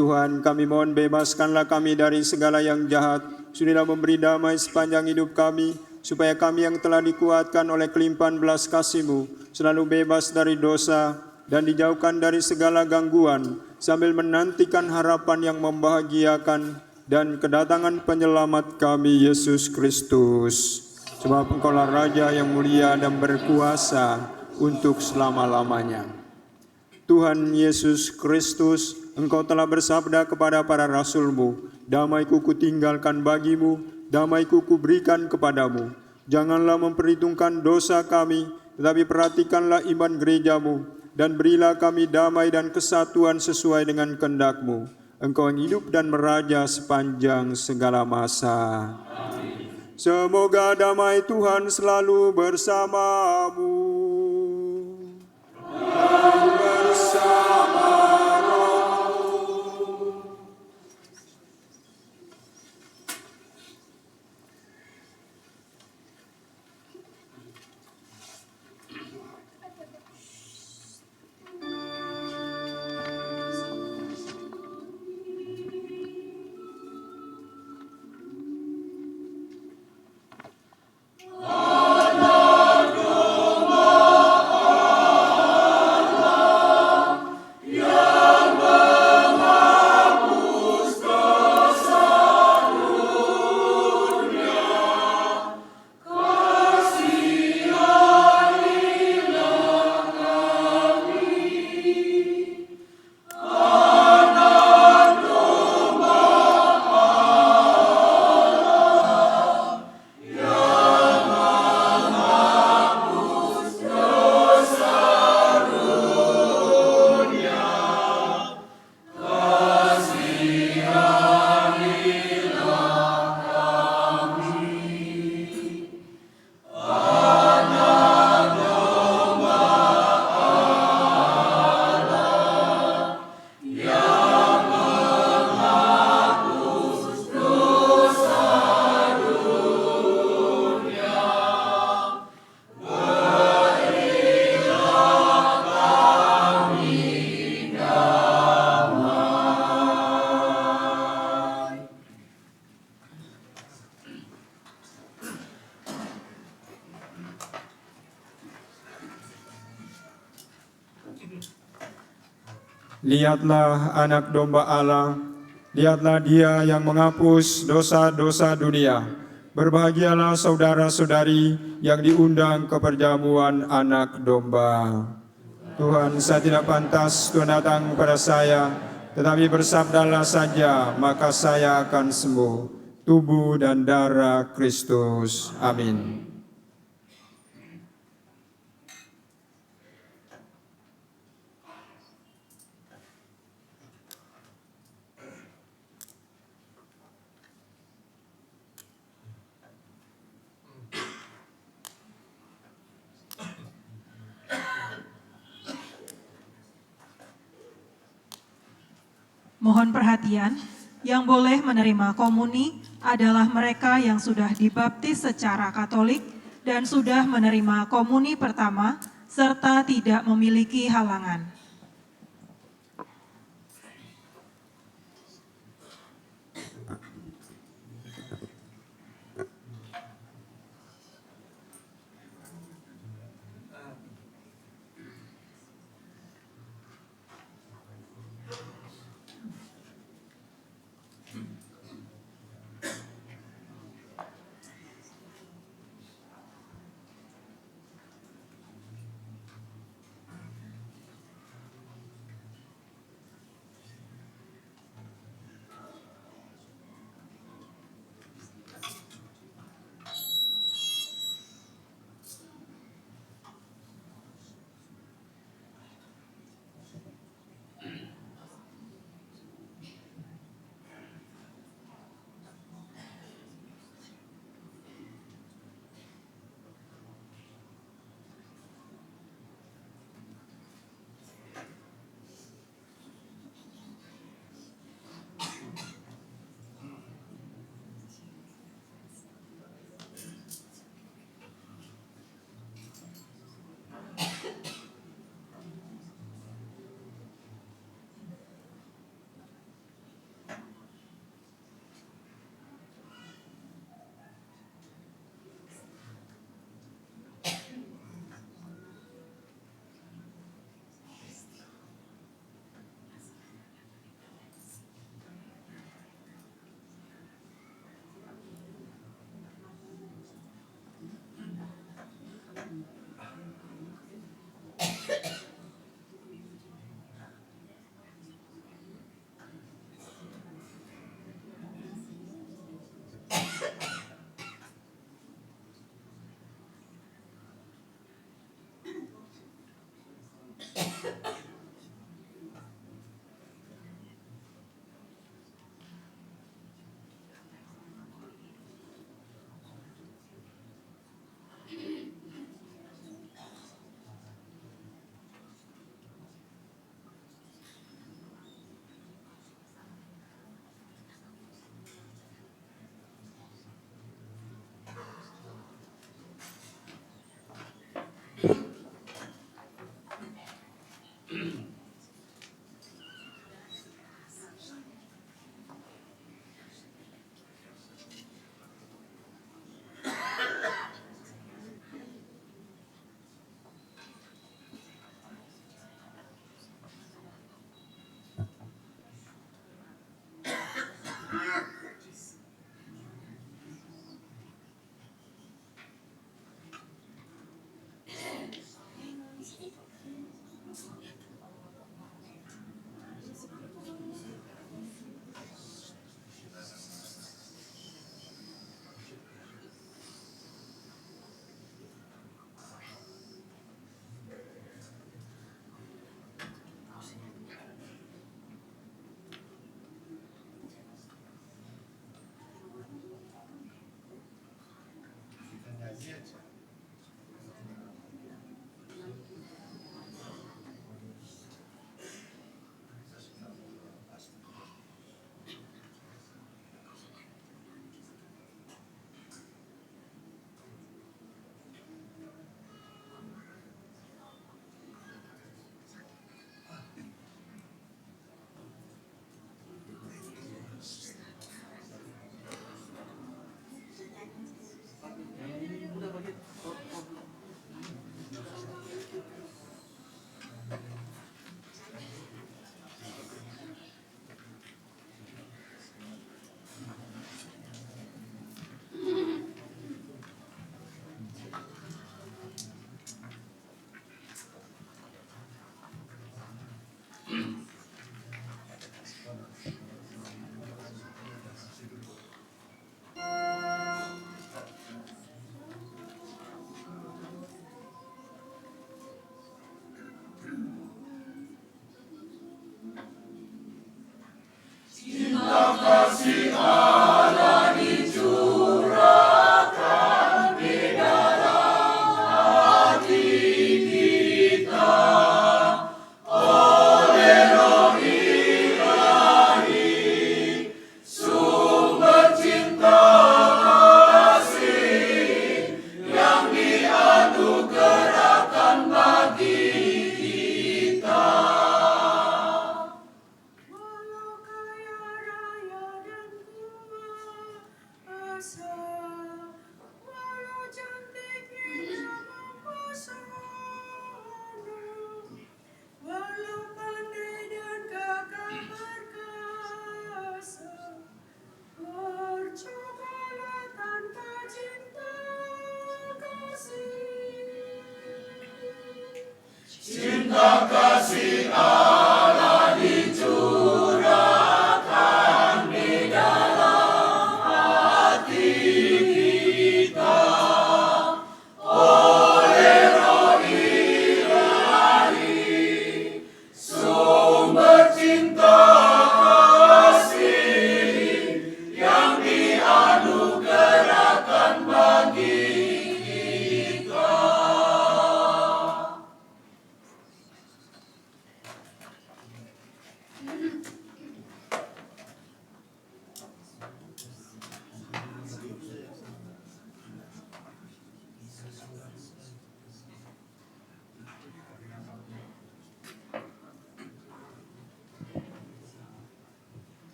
Tuhan, kami mohon bebaskanlah kami dari segala yang jahat. Sudahlah memberi damai sepanjang hidup kami, supaya kami yang telah dikuatkan oleh kelimpahan belas kasih-Mu selalu bebas dari dosa dan dijauhkan dari segala gangguan, sambil menantikan harapan yang membahagiakan dan kedatangan penyelamat kami, Yesus Kristus. Sebab Engkaulah Raja yang mulia dan berkuasa untuk selama-lamanya. Tuhan Yesus Kristus, Engkau telah bersabda kepada para rasul-Mu, damai-Ku kutinggalkan bagimu, damai-Ku kuberikan kepadamu. Janganlah memperhitungkan dosa kami, tetapi perhatikanlah iman gereja-Mu, dan berilah kami damai dan kesatuan sesuai dengan kehendak-Mu. Engkau yang hidup dan meraja sepanjang segala masa. Amin. Semoga damai Tuhan selalu bersamamu. Dan bersama Lihatlah anak domba Allah Lihatlah Dia yang menghapus dosa-dosa dunia. Berbahagialah saudara-saudari yang diundang ke perjamuan Anak Domba. Tuhan, saya tidak pantas Tuhan datang kepada saya, tetapi bersabdalah saja, maka saya akan sembuh. Tubuh dan darah Kristus. Amin. Mohon perhatian, yang boleh menerima komuni adalah mereka yang sudah dibaptis secara Katolik dan sudah menerima komuni pertama serta tidak memiliki halangan.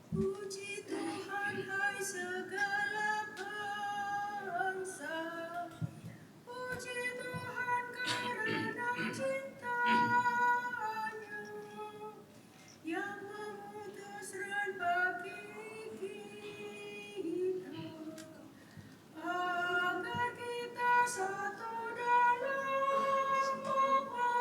Puji Tuhan, hai segala bangsa. Puji Tuhan karena cintanya yang memutus bagi kita, agar kita satu dalam Bapa.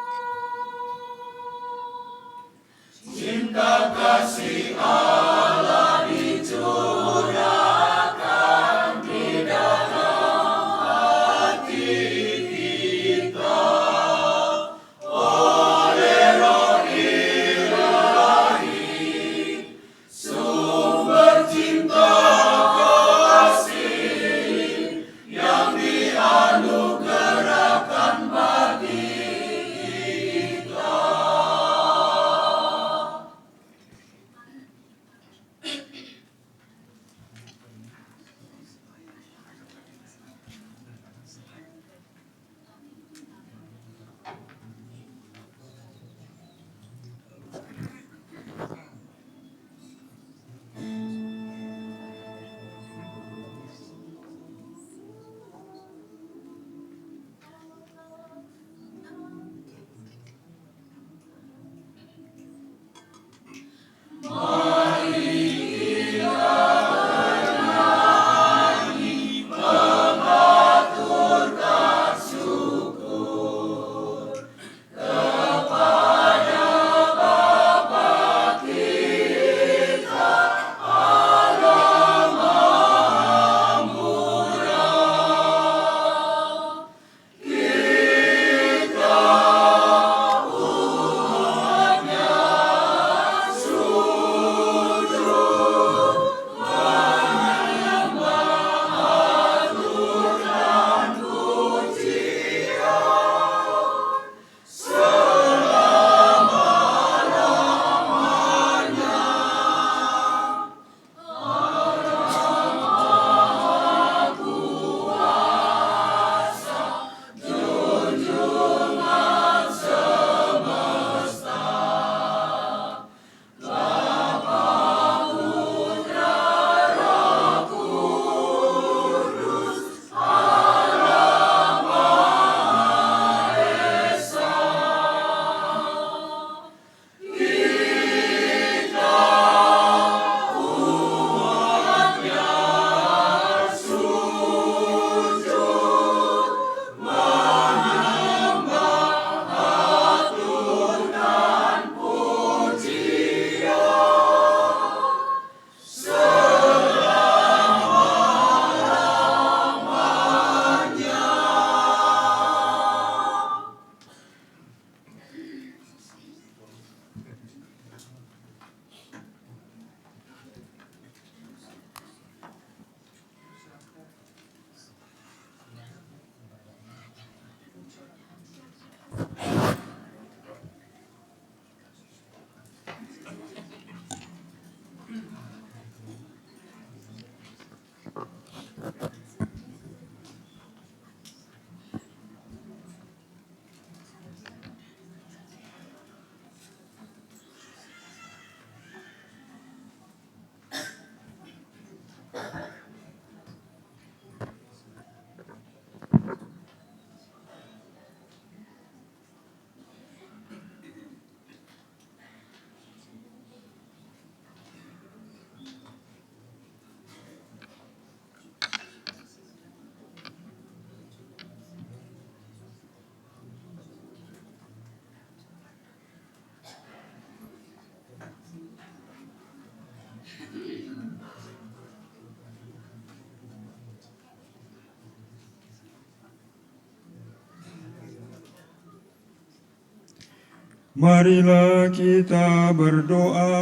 Marilah kita berdoa.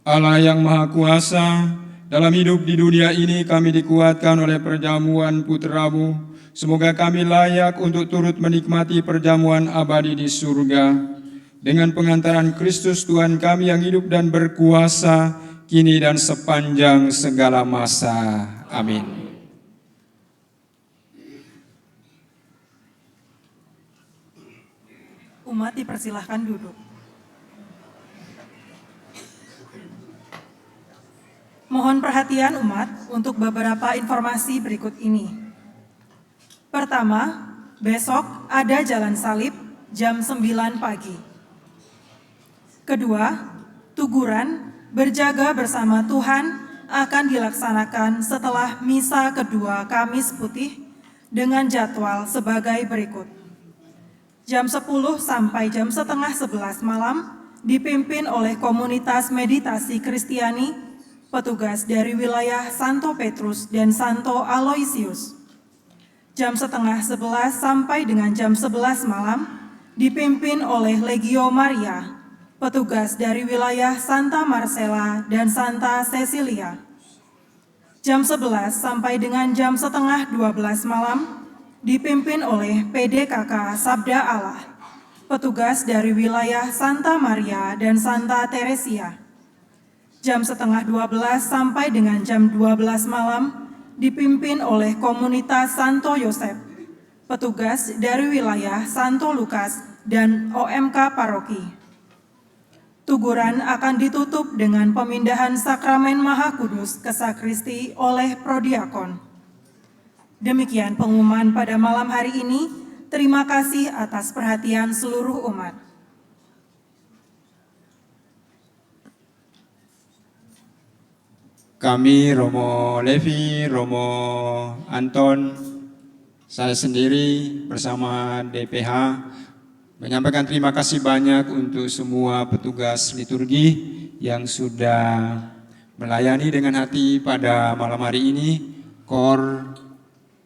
Allah yang Maha Kuasa, dalam hidup di dunia ini kami dikuatkan oleh perjamuan Putra-Mu. Semoga kami layak untuk turut menikmati perjamuan abadi di surga. Dengan pengantaran Kristus Tuhan kami yang hidup dan berkuasa, kini dan sepanjang segala masa. Amin. Umat dipersilahkan duduk. Mohon perhatian umat untuk beberapa informasi berikut ini. Pertama, besok ada jalan salib jam 9 pagi. Kedua, tuguran berjaga bersama Tuhan akan dilaksanakan setelah misa kedua Kamis Putih dengan jadwal sebagai berikut. Jam 10 sampai jam setengah 11 malam dipimpin oleh komunitas meditasi Kristiani, petugas dari wilayah Santo Petrus dan Santo Aloysius. Jam setengah 11 sampai dengan jam 11 malam dipimpin oleh Legio Maria, petugas dari wilayah Santa Marcella dan Santa Cecilia. Jam 11 sampai dengan jam setengah 12 malam dipimpin oleh PDKK Sabda Allah, petugas dari wilayah Santa Maria dan Santa Teresia. Jam setengah 12 sampai dengan jam 12 malam dipimpin oleh komunitas Santo Yosep, petugas dari wilayah Santo Lukas dan OMK Paroki. Tuguran akan ditutup dengan pemindahan sakramen Maha Kudus ke sakristi oleh prodiakon. Demikian pengumuman pada malam hari ini. Terima kasih atas perhatian seluruh umat. Kami, Romo Levi, Romo Anton, saya sendiri bersama DPH menyampaikan terima kasih banyak untuk semua petugas liturgi yang sudah melayani dengan hati pada malam hari ini, KOR,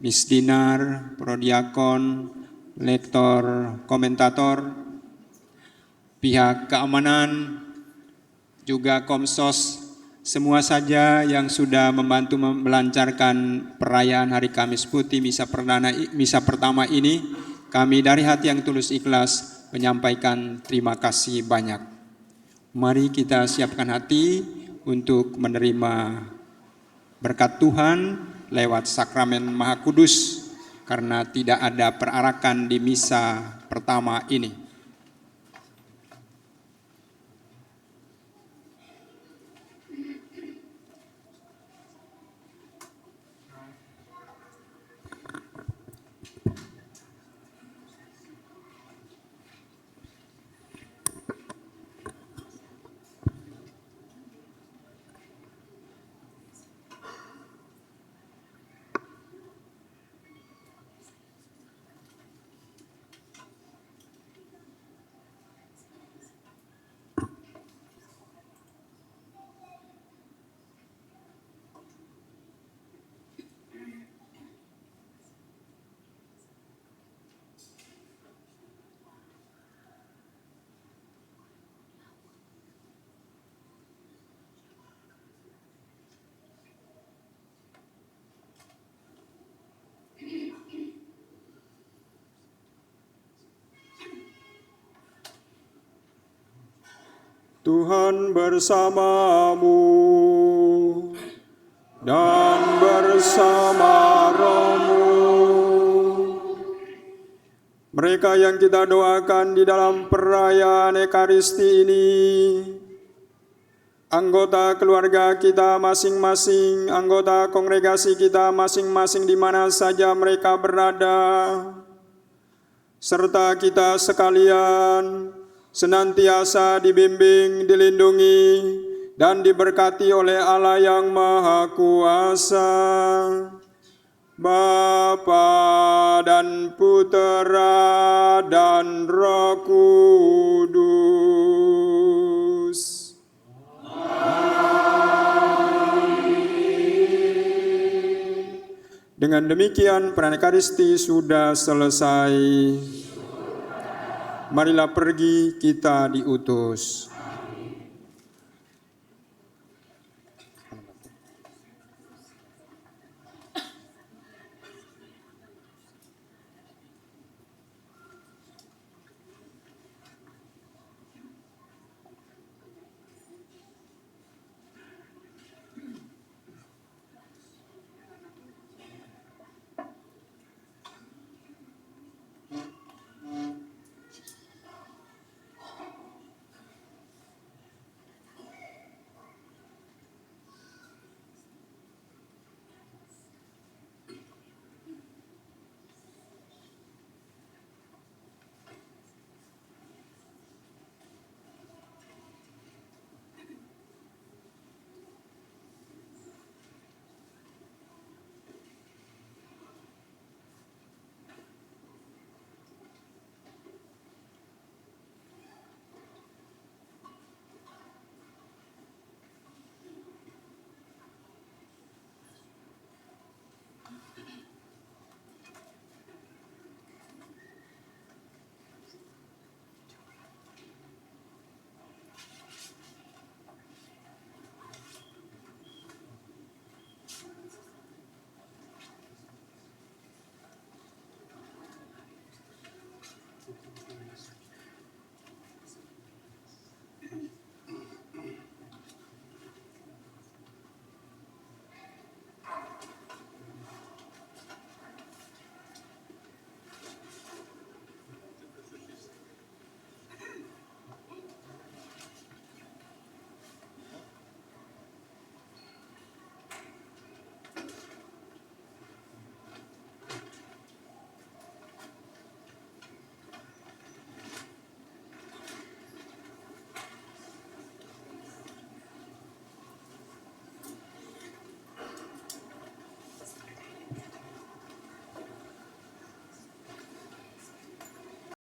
Misdinar, Prodiakon, Lektor, Komentator, pihak keamanan, juga Komsos, semua saja yang sudah membantu melancarkan perayaan Hari Kamis Putih misa pertama ini, kami dari hati yang tulus ikhlas menyampaikan terima kasih banyak. Mari kita siapkan hati untuk menerima berkat Tuhan lewat sakramen Maha Kudus, karena tidak ada perarakan di misa pertama ini. Tuhan bersamamu dan bersama rohmu. Mereka yang kita doakan di dalam perayaan Ekaristi ini, anggota keluarga kita masing-masing, anggota kongregasi kita masing-masing di mana saja mereka berada, serta kita sekalian, senantiasa dibimbing, dilindungi, dan diberkati oleh Allah yang Maha Kuasa, Bapa dan Putera dan Roh Kudus. Dengan demikian perayaan Ekaristi sudah selesai. Marilah pergi, kita diutus.